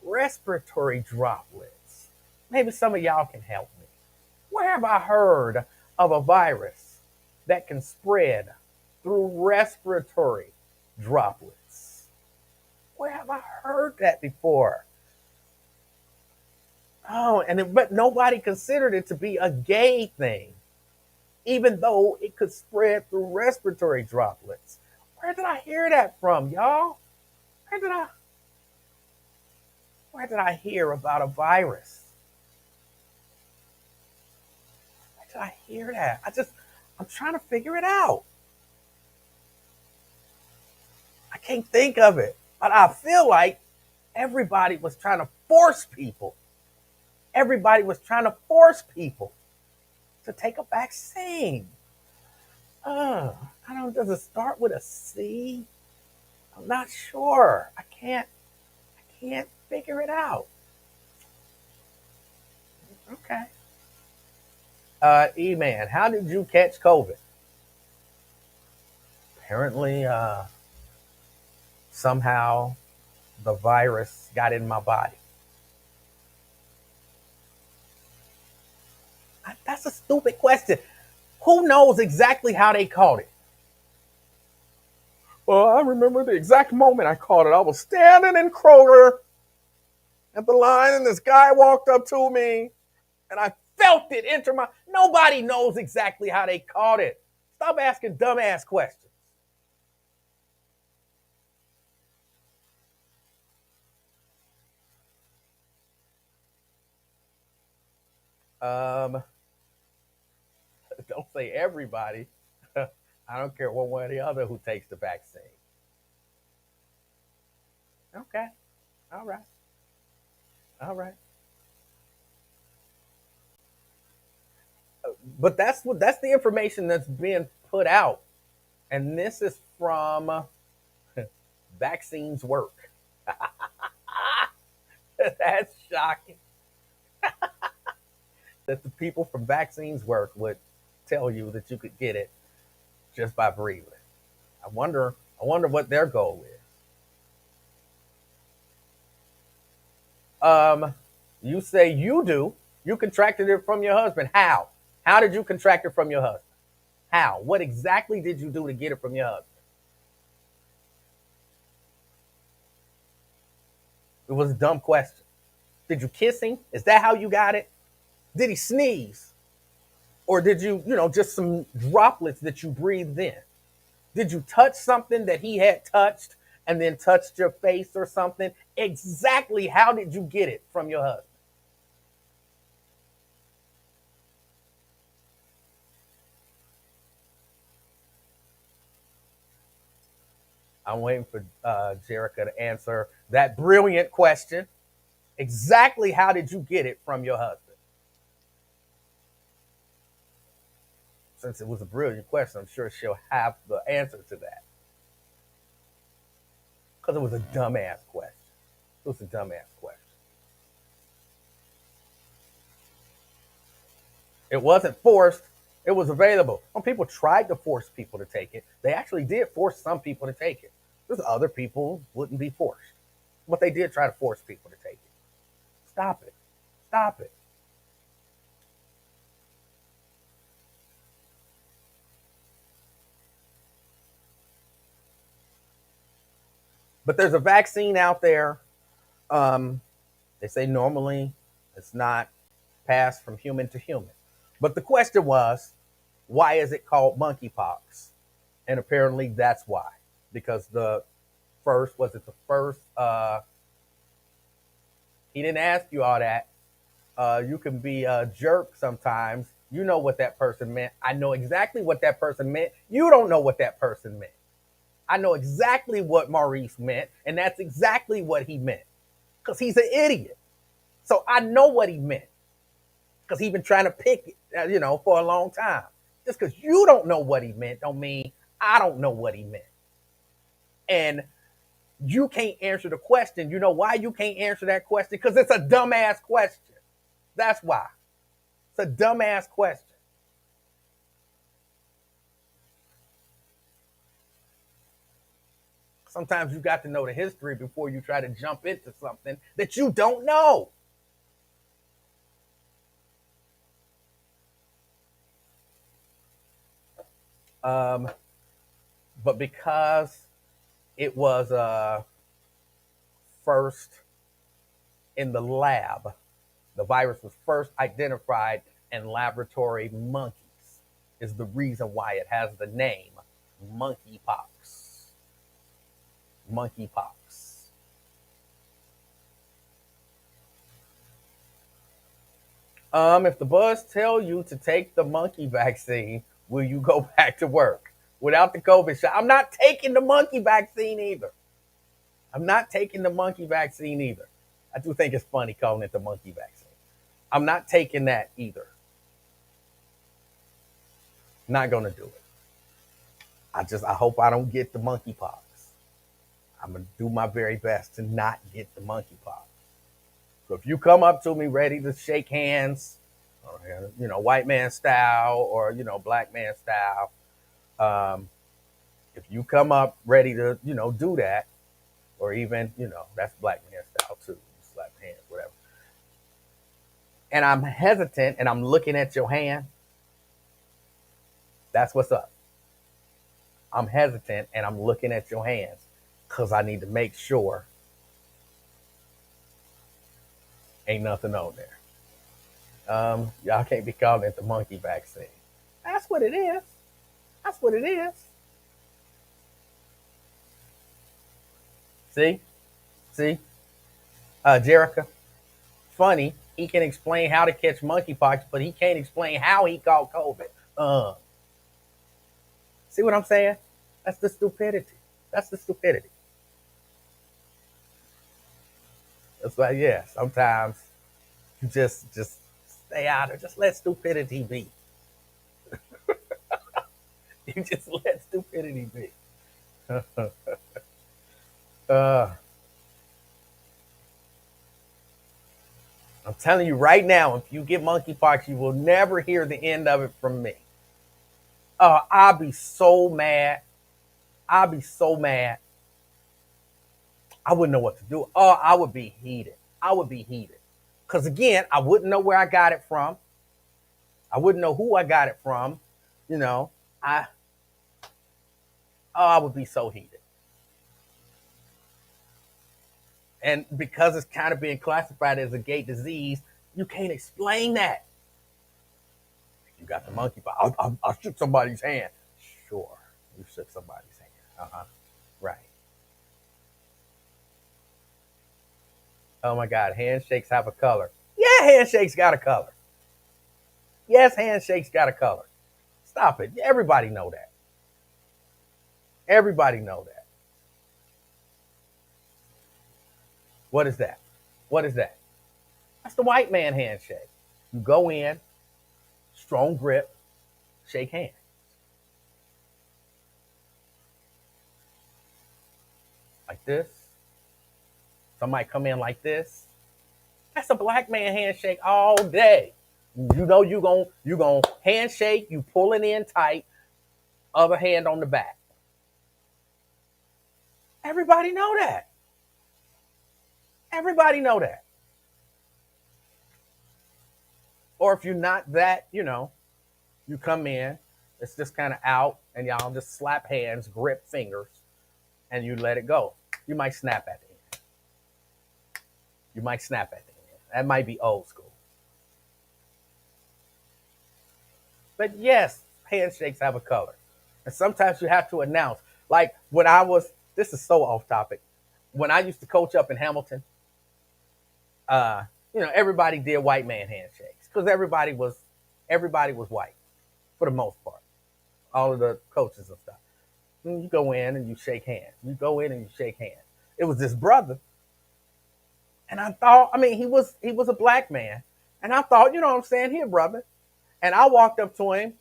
Respiratory droplets. Maybe some of y'all can help me. Where have I heard of a virus that can spread through respiratory droplets? Where have I heard that before? But nobody considered it to be a gay thing, even though it could spread through respiratory droplets. Where did I hear that from, y'all? Where did I hear about a virus? Where did I hear that? I'm trying to figure it out. I can't think of it, but I feel like everybody was trying to force people. Everybody was trying to force people to take a vaccine. Does it start with a C? I'm not sure. I can't figure it out. Okay. E-Man, how did you catch COVID? Apparently, somehow the virus got in my body. That's a stupid question. Who knows exactly how they caught it? Well, I remember the exact moment I caught it. I was standing in Kroger at the line, and this guy walked up to me, and I felt it enter my. Nobody knows exactly how they caught it. Stop asking dumbass questions. Um, don't say everybody. I don't care one way or the other who takes the vaccine. Okay. All right. All right. But that's the information that's being put out. And this is from vaccines work. That's shocking that the people from vaccines work would tell you that you could get it just by breathing. I wonder what their goal is. You say you do. You contracted it from your husband. How? How did you contract it from your husband? How? What exactly did you do to get it from your husband? It was a dumb question. Did you kiss him? Is that how you got it? Did he sneeze? Or did you, just some droplets that you breathed in? Did you touch something that he had touched and then touched your face or something? Exactly how did you get it from your husband? I'm waiting for Jerica to answer that brilliant question. Exactly how did you get it from your husband? Since it was a brilliant question, I'm sure she'll have the answer to that. Because it was a dumbass question. It was a dumbass question. It wasn't forced. It was available. When people tried to force people to take it, they actually did force some people to take it. There's other people who wouldn't be forced. But they did try to force people to take it. Stop it. Stop it. But there's a vaccine out there. They say normally it's not passed from human to human. But the question was, why is it called monkeypox? And apparently that's why. Because was it the first? He didn't ask you all that. You can be a jerk sometimes. You know what that person meant. I know exactly what that person meant. You don't know what that person meant. I know exactly what Maurice meant, and that's exactly what he meant. Because he's an idiot. So I know what he meant. Because he's been trying to pick it, for a long time. Just because you don't know what he meant don't mean I don't know what he meant. And you can't answer the question. You know why you can't answer that question? Because it's a dumbass question. That's why. It's a dumbass question. Sometimes you got to know the history before you try to jump into something that you don't know. But because it was first in the lab, the virus was first identified in laboratory monkeys, is the reason why it has the name monkeypox. Monkeypox. If the buzz tell you to take the monkey vaccine, will you go back to work without the COVID shot? I'm not taking the monkey vaccine either. I'm not taking the monkey vaccine either. I do think it's funny calling it the monkey vaccine. I'm not taking that either. Not gonna do it. I hope I don't get the monkeypox. I'm gonna do my very best to not get the monkeypox. So if you come up to me ready to shake hands, or, white man style, or black man style, if you come up ready to do that, or even that's black man style too, slap hands, whatever. And I'm hesitant, and I'm looking at your hand. That's what's up. I'm hesitant and I'm looking at your hands because I need to make sure ain't nothing on there. Y'all can't be calling it the monkey vaccine. That's what it is. That's what it is. See? See? Jerica, funny, he can explain how to catch monkeypox, but he can't explain how he caught COVID. See what I'm saying? That's the stupidity. That's the stupidity. That's why, yeah, sometimes you just stay out of, just let stupidity be. You just let stupidity be. uh, I'm telling you right now, if you get monkeypox, you will never hear the end of it from me. I'll be so mad. I'll be so mad. I wouldn't know what to do. I would be heated. I would be heated. Because again, I wouldn't know where I got it from. I wouldn't know who I got it from. You know, I would be so heated. And because it's kind of being classified as a gate disease, you can't explain that. You got the monkeypox. I'll shook somebody's hand. Sure, you shook somebody's hand. Right. Oh my God, handshakes have a color. Yeah, handshakes got a color. Yes, handshakes got a color. Stop it. Everybody know that. Everybody know that. What is that? What is that? That's the white man handshake. You go in, strong grip, shake hands. Like this. Somebody come in like this. That's a black man handshake all day. You know you gon' handshake, you pulling in tight, other hand on the back. Everybody know that. Everybody know that. Or if you're not that, you come in, it's just kind of out, and y'all just slap hands, grip fingers, and you let it go. You might snap at the end. You might snap at the end. That might be old school. But yes, handshakes have a color. And sometimes you have to announce. Like when this is so off topic. When I used to coach up in Hamilton, everybody did white man handshakes because everybody was white for the most part. All of the coaches and stuff. And you go in and you shake hands. You go in and you shake hands. It was this brother. And I thought, he was a black man. And I thought, you know what I'm saying, here, brother. And I walked up to him,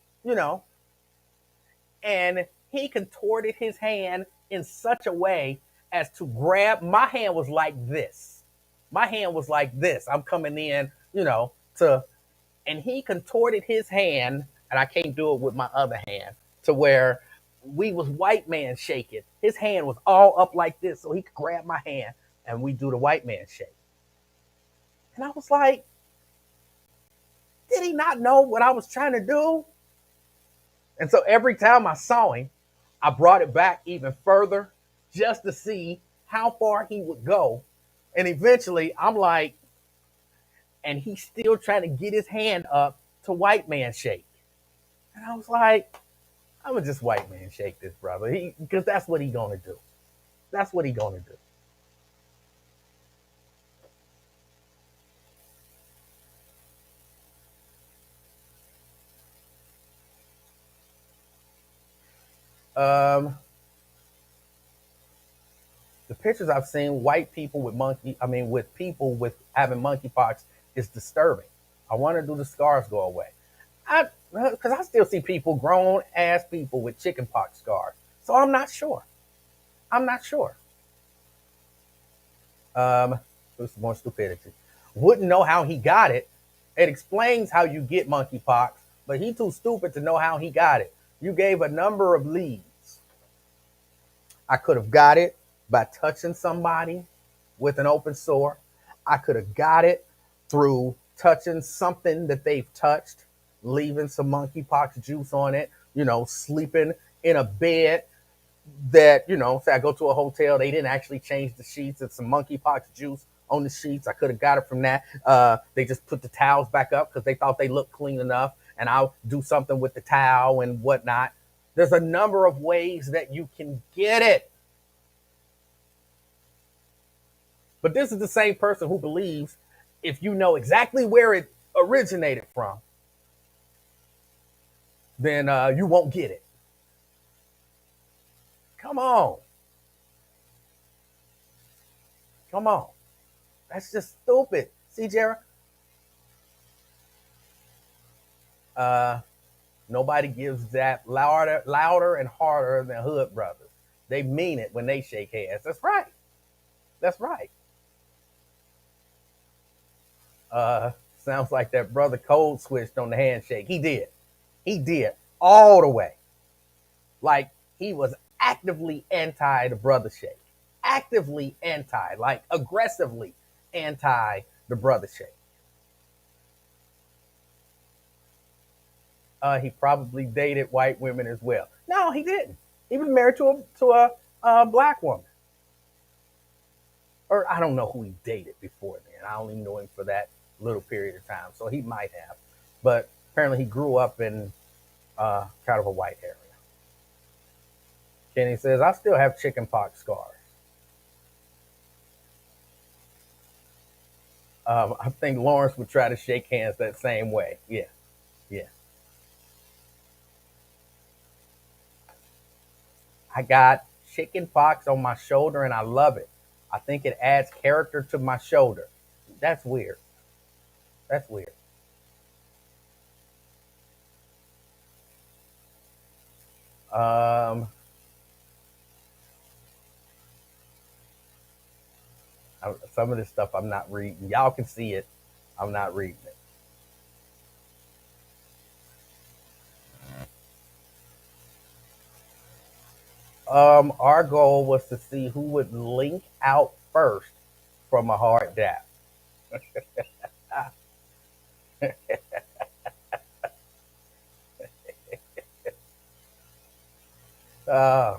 and he contorted his hand in such a way as to grab, my hand was like this. My hand was like this. I'm coming in, and he contorted his hand, and I can't do it with my other hand, to where we was white man shaking. His hand was all up like this, so he could grab my hand, and we do the white man shake. And I was like, did he not know what I was trying to do? And so every time I saw him, I brought it back even further just to see how far he would go. And eventually I'm like, and he's still trying to get his hand up to white man shake. And I was like, I'm going to just white man shake this brother. Because that's what he going to do. That's what he going to do. The pictures I've seen, white people with people with having monkeypox is disturbing. I want to do the scars go away. Because I still see people, grown ass people with chickenpox scars. So I'm not sure. I'm not sure. There's more stupidity. Wouldn't know how he got it. It explains how you get monkeypox, but he too stupid to know how he got it. You gave a number of leads. I could have got it by touching somebody with an open sore. I could have got it through touching something that they've touched, leaving some monkeypox juice on it, sleeping in a bed that, say I go to a hotel, they didn't actually change the sheets. It's some monkeypox juice on the sheets. I could have got it from that. They just put the towels back up because they thought they looked clean enough, and I'll do something with the towel and whatnot. There's a number of ways that you can get it. But this is the same person who believes if you know exactly where it originated from, then you won't get it. Come on. Come on. That's just stupid. See, Jared? Nobody gives that louder and harder than Hood Brothers. They mean it when they shake hands. That's right. That's right. Sounds like that brother code switched on the handshake. He did. He did all the way. Like he was actively anti the brother shake. Actively anti, like aggressively anti the brother shake. He probably dated white women as well. No, he didn't. He was married to a black woman. Or I don't know who he dated before then. I only knew him for that little period of time, so he might have. But apparently he grew up in kind of a white area. Kenny says, I still have chickenpox scars. I think Lawrence would try to shake hands that same way. Yeah, yeah. I got chickenpox on my shoulder and I love it. I think it adds character to my shoulder. That's weird. That's weird. Some of this stuff I'm not reading. Y'all can see it. I'm not reading it. Our goal was to see who would link out first from a hard dap. uh,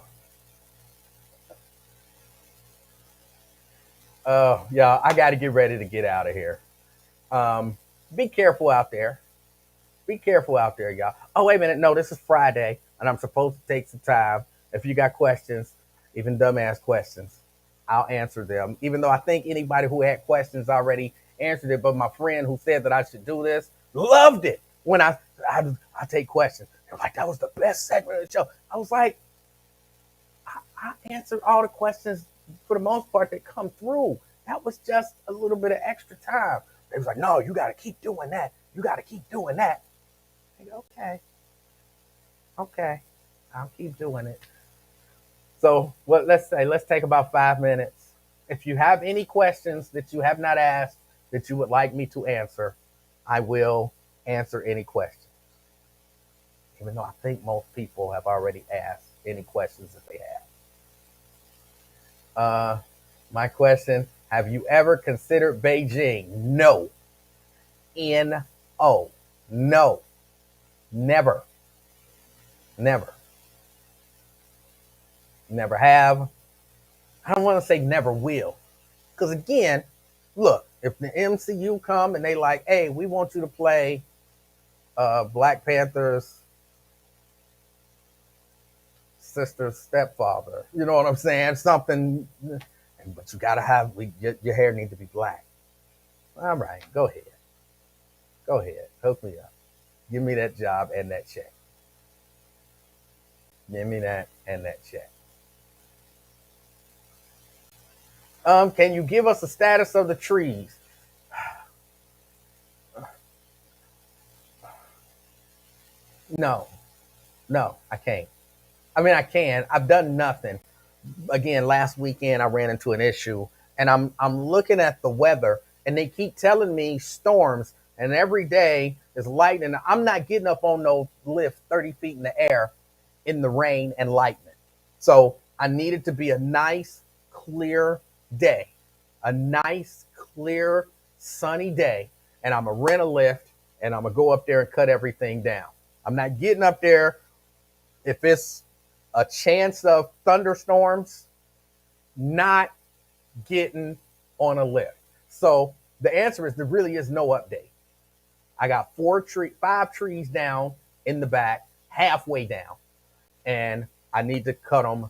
yeah, I got to get ready to get out of here. Be careful out there. Be careful out there, y'all. Oh, wait a minute. No, this is Friday, and I'm supposed to take some time. If you got questions, even dumbass questions, I'll answer them. Even though I think anybody who had questions already answered it, but my friend who said that I should do this loved it when I take questions. They're like, that was the best segment of the show. I was like, I answered all the questions for the most part that come through. That was just a little bit of extra time. They was like, no, you got to keep doing that. You got to keep doing that. I go, okay, I'll keep doing it. So let's take about 5 minutes. If you have any questions that you have not asked that you would like me to answer, I will answer any questions. Even though I think most people have already asked any questions that they have. My question, have you ever considered Beijing? No. N-O. No. Never. Never. Never have. I don't want to say never will. Because again, look, if the MCU come and they like, hey, we want you to play Black Panther's sister's stepfather. You know what I'm saying? Something, but you got to have, your hair needs to be black. All right, go ahead. Go ahead. Hook me up. Give me that job and that check. Give me that and that check. Can you give us a status of the trees? No, I can't. I mean, I can. I've done nothing. Again, last weekend I ran into an issue, and I'm looking at the weather, and they keep telling me storms, and every day is lightning. I'm not getting up on no lift 30 feet in the air in the rain and lightning. So I need it to be a nice, clear day, a nice, clear, sunny day, and I'm gonna rent a lift, and I'm gonna go up there and cut everything down. I'm not getting up there if it's a chance of thunderstorms not getting on a lift. So the answer is there really is no update. I got 5 trees down in the back, halfway down, and I need to cut them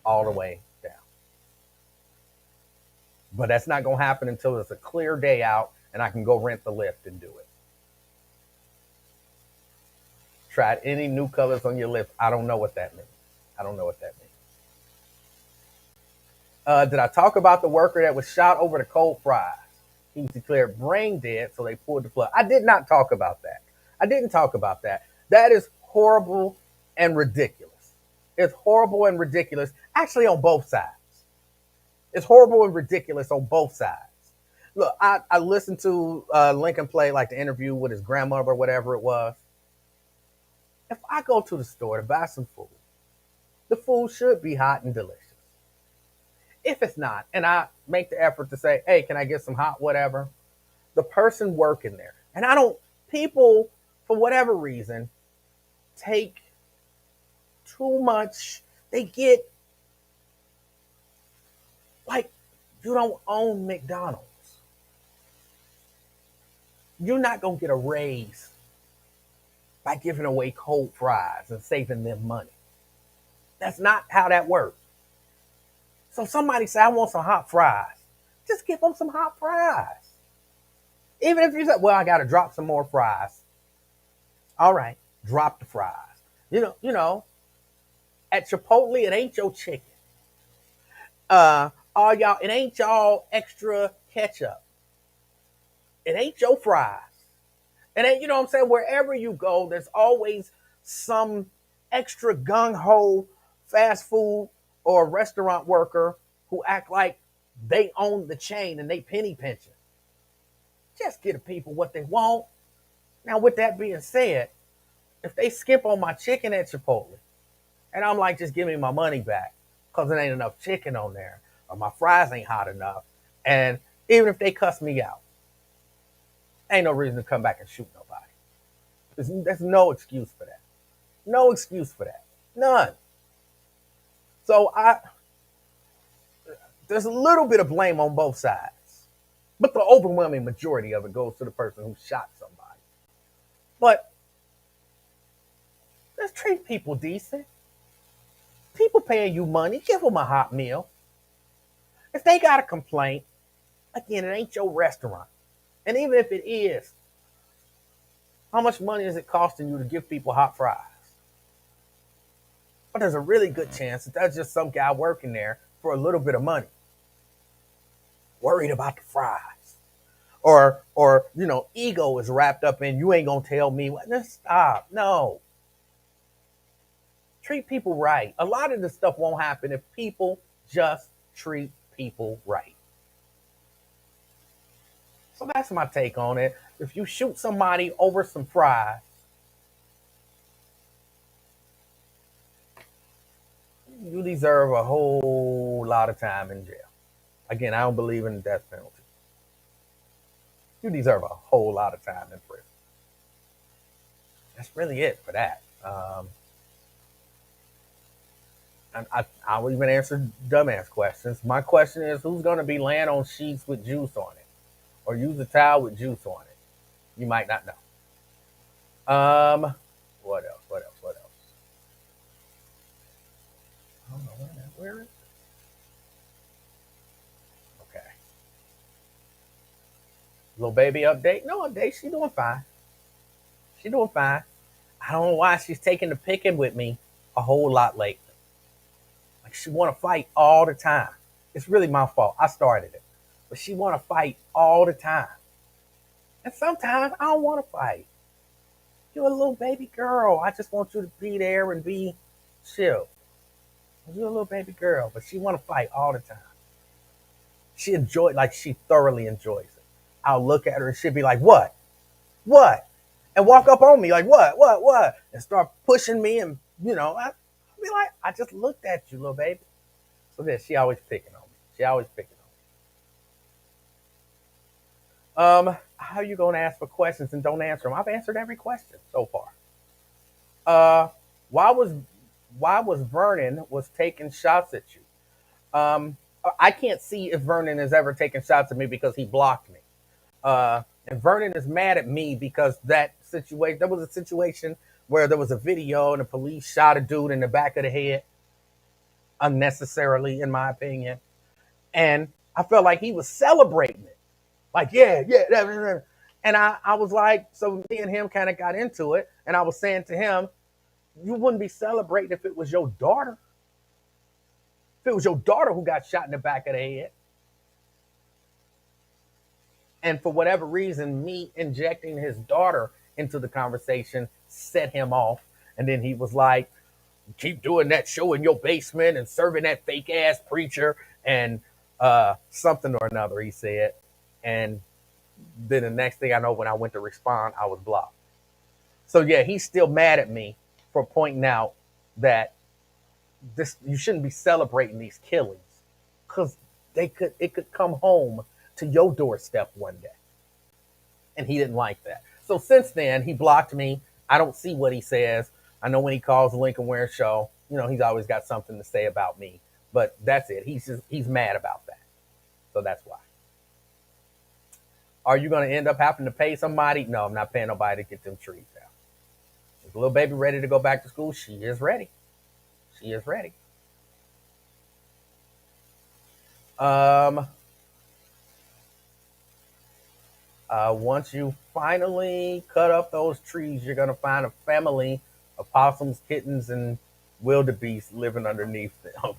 all the way down. But that's not going to happen until it's a clear day out and I can go rent the lift and do it. Tried any new colors on your lift? I don't know what that means. I don't know what that means. Did I talk about the worker that was shot over the cold fries? He was declared brain dead, so they pulled the plug. I did not talk about that. I didn't talk about that. That is horrible and ridiculous. It's horrible and ridiculous, actually, on both sides. It's horrible and ridiculous on both sides. Look, I listened to Lincoln play like the interview with his grandmother or whatever it was. If I go to the store to buy some food, the food should be hot and delicious. If it's not, and I make the effort to say, hey, can I get some hot whatever? The person working there, and people, for whatever reason, take too much. They get, like, you don't own McDonald's. You're not going to get a raise by giving away cold fries and saving them money. That's not how that works. So somebody say, I want some hot fries. Just give them some hot fries. Even if you say, well, I got to drop some more fries. All right, drop the fries. You know, at Chipotle, it ain't your chicken. All y'all, it ain't y'all extra ketchup. It ain't your fries. It ain't, you know what I'm saying? Wherever you go, there's always some extra gung-ho fast food or restaurant worker who act like they own the chain and they penny pinching. Just give the people what they want. Now, with that being said, if they skip on my chicken at Chipotle, and I'm like, just give me my money back because there ain't enough chicken on there, or my fries ain't hot enough, and even if they cuss me out, ain't no reason to come back and shoot nobody. There's no excuse for that. No excuse for that. None. So there's a little bit of blame on both sides, but the overwhelming majority of it goes to the person who shot somebody. But let's treat people decent. People paying you money, give them a hot meal. If they got a complaint, again, it ain't your restaurant. And even if it is, how much money is it costing you to give people hot fries? But there's a really good chance that that's just some guy working there for a little bit of money, worried about the fries. Or ego is wrapped up in, you ain't gonna tell me what. Just stop. No. Treat people right. A lot of this stuff won't happen if people just treat people right. So that's my take on it. If you shoot somebody over some fries, you deserve a whole lot of time in jail. Again, I don't believe in the death penalty. You deserve a whole lot of time in prison. That's really it for that. And I'll even answer dumbass questions. My question is, who's going to be laying on sheets with juice on it? Or use a towel with juice on it? You might not know. What else? I don't know where is it? Okay. Little baby update? No update. She's doing fine. I don't know why she's taking the picking with me a whole lot lately. Like, she want to fight all the time. It's really my fault. I started it. But she want to fight all the time. And sometimes I don't want to fight. You're a little baby girl. I just want you to be there and be chill. You're a little baby girl, but she want to fight all the time. She thoroughly enjoys it. I'll look at her and she'll be like, what? And walk up on me like, what? And start pushing me, and I'll be like, I just looked at you, little baby. So then she always picking on me. How are you going to ask for questions and don't answer them? I've answered every question so far. Why was why was Vernon was taking shots at you? Um, I can't see if Vernon has ever taken shots at me because he blocked me. And Vernon is mad at me because that situation. There was a situation where there was a video and the police shot a dude in the back of the head unnecessarily, in my opinion. And I felt like he was celebrating it. Like, yeah, yeah. And I was like, so me and him kind of got into it. And I was saying to him, you wouldn't be celebrating if it was your daughter. If it was your daughter who got shot in the back of the head. And for whatever reason, me injecting his daughter into the conversation set him off. And then he was like, keep doing that show in your basement and serving that fake ass preacher and something or another, he said. And then the next thing I know, when I went to respond, I was blocked. So yeah, he's still mad at me for pointing out that this you shouldn't be celebrating these killings because it could come home to your doorstep one day. And he didn't like that. So since then, he blocked me. I don't see what he says. I know when he calls the Lincoln Ware show, he's always got something to say about me. But that's it. He's mad about that. So that's why. Are you going to end up having to pay somebody? No, I'm not paying nobody to get them trees down. Is the little baby ready to go back to school? She is ready. She is ready. Once you finally cut up those trees, you're going to find a family of possums, kittens, and wildebeest living underneath them.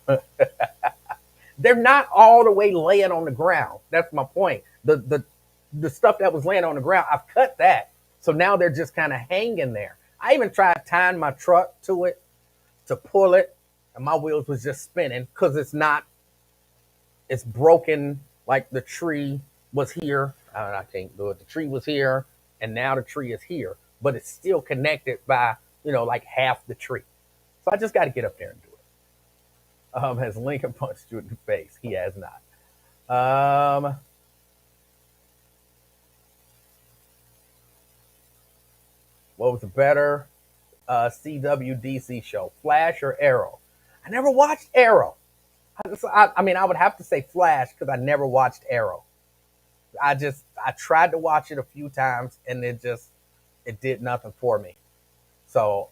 They're not all the way laying on the ground. That's my point. The stuff that was laying on the ground, I've cut that. So now they're just kind of hanging there. I even tried tying my truck to it to pull it, and my wheels was just spinning because it's broken. Like the tree was here. I can't do it. The tree was here, and now the tree is here, but it's still connected by, like half the tree. So I just got to get up there and do it. Has Lincoln punched you in the face? He has not. What was the better CWDC show, Flash or Arrow? I never watched Arrow. I mean, I would have to say Flash because I never watched Arrow. I tried to watch it a few times and it did nothing for me. So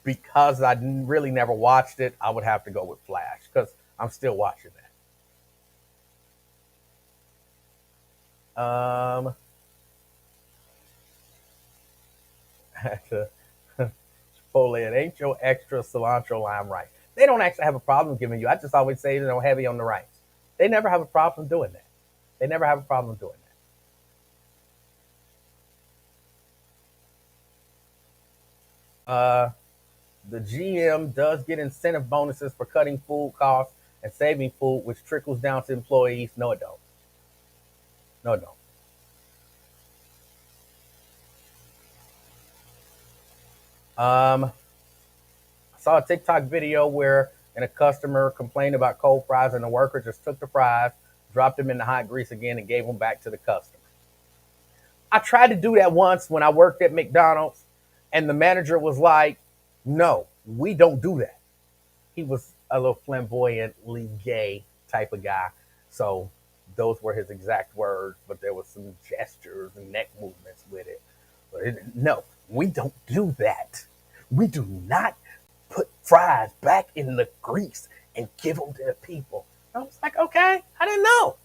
because I really never watched it, I would have to go with Flash because I'm still watching that. Chipotle, it ain't your extra cilantro lime rice. They don't actually have a problem giving you. I just always say, heavy on the rice. They never have a problem doing that. They never have a problem doing that. The GM does get incentive bonuses for cutting food costs and saving food, which trickles down to employees. No, it don't. No, it don't. I saw a TikTok video where a customer complained about cold fries and the worker just took the fries, dropped them in the hot grease again, and gave them back to the customer. I tried to do that once when I worked at McDonald's, and the manager was like, no, we don't do that. He was a little flamboyantly gay type of guy. So those were his exact words, but there was some gestures and neck movements with it. But no, we don't do that. We do not put fries back in the grease and give them to the people. I was like, okay, I didn't know.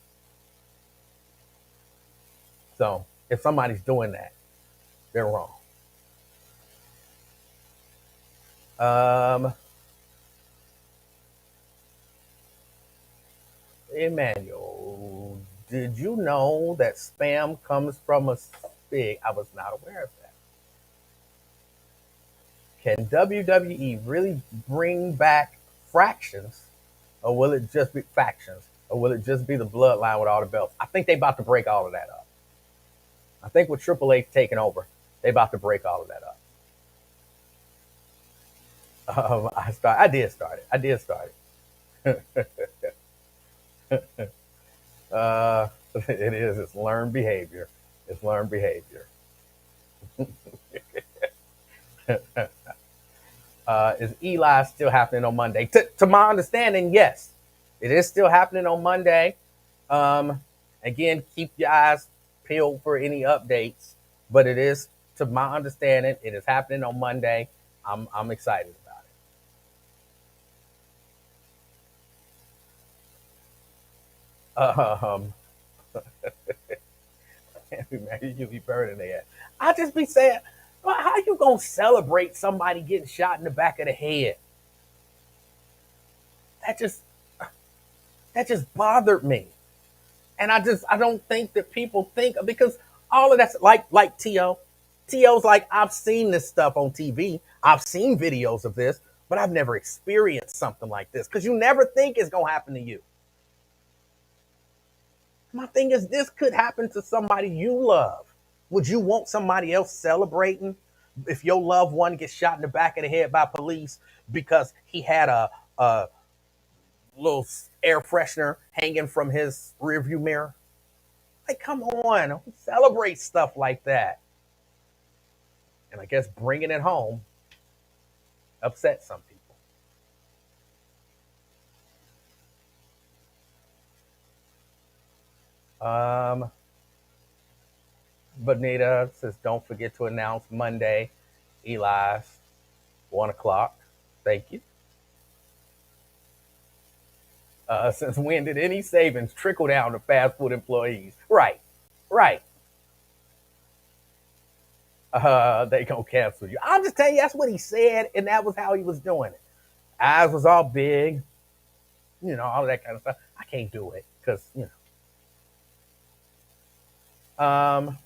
So if somebody's doing that, they're wrong. Emanuel, did you know that spam comes from a pig? I was not aware of that. Can WWE really bring back fractions, or will it just be factions, or will it just be the bloodline with all the belts? I think they about to break all of that up. I think with Triple H taking over, they about to break all of that up. I did start it. It is. It's learned behavior. It's learned behavior. Is Eli still happening on Monday? To my understanding, yes, it is still happening on Monday. Um, Again, keep your eyes peeled for any updates, but it is, to my understanding, it is happening on Monday. I'm excited about it. You be burning there. I just be saying, well, how you gonna celebrate somebody getting shot in the back of the head? That just that just bothered me. And I don't think that people think, because all of that's like To's like, I've seen this stuff on TV, I've seen videos of this, but I've never experienced something like this, because you never think it's gonna happen to you. My thing is, this could happen to somebody you love. Would you want somebody else celebrating if your loved one gets shot in the back of the head by police because he had a little air freshener hanging from his rearview mirror? Like, come on, who celebrates stuff like that? And I guess bringing it home upsets some people. Bonita says, don't forget to announce Monday, Eli's 1 o'clock. Thank you. Since when did any savings trickle down to fast food employees? Right, right. They gonna cancel you. I'm just telling you, that's what he said, and that was how he was doing it. Eyes was all big, all that kind of stuff. I can't do it because Um,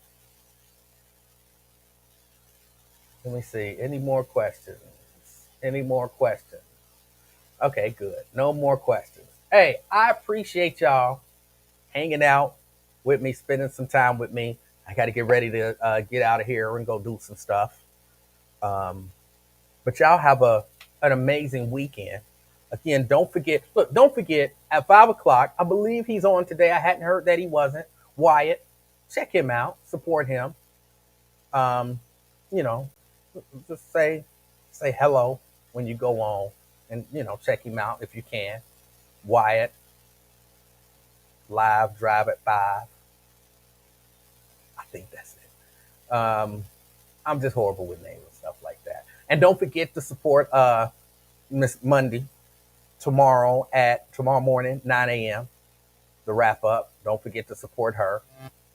let me see. Any more questions? Any more questions? Okay, good. No more questions. Hey, I appreciate y'all hanging out with me, spending some time with me. I got to get ready to get out of here and go do some stuff. Um, but y'all have an amazing weekend. Again, don't forget. Look, don't forget at 5 o'clock. I believe he's on today. I hadn't heard that he wasn't. Wyatt, check him out. Support him. Um, you know, just say hello when you go on, and check him out if you can. Wyatt, live drive at 5. I think that's it. I'm just horrible with names and stuff like that. And don't forget to support Miss Monday tomorrow morning 9 a.m. the wrap up. Don't forget to support her.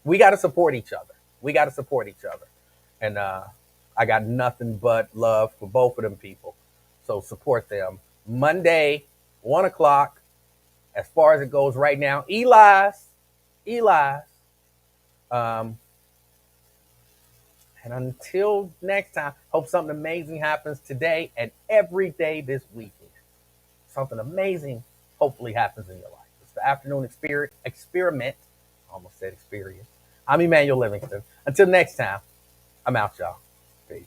We got to support each other. And I got nothing but love for both of them people. So support them. Monday, 1 o'clock. As far as it goes right now, Eli's. Um, and until next time, hope something amazing happens today and every day this weekend. Something amazing hopefully happens in your life. It's the afternoon experiment. I almost said experience. I'm Emanuel Livingston. Until next time, I'm out, y'all. Peace.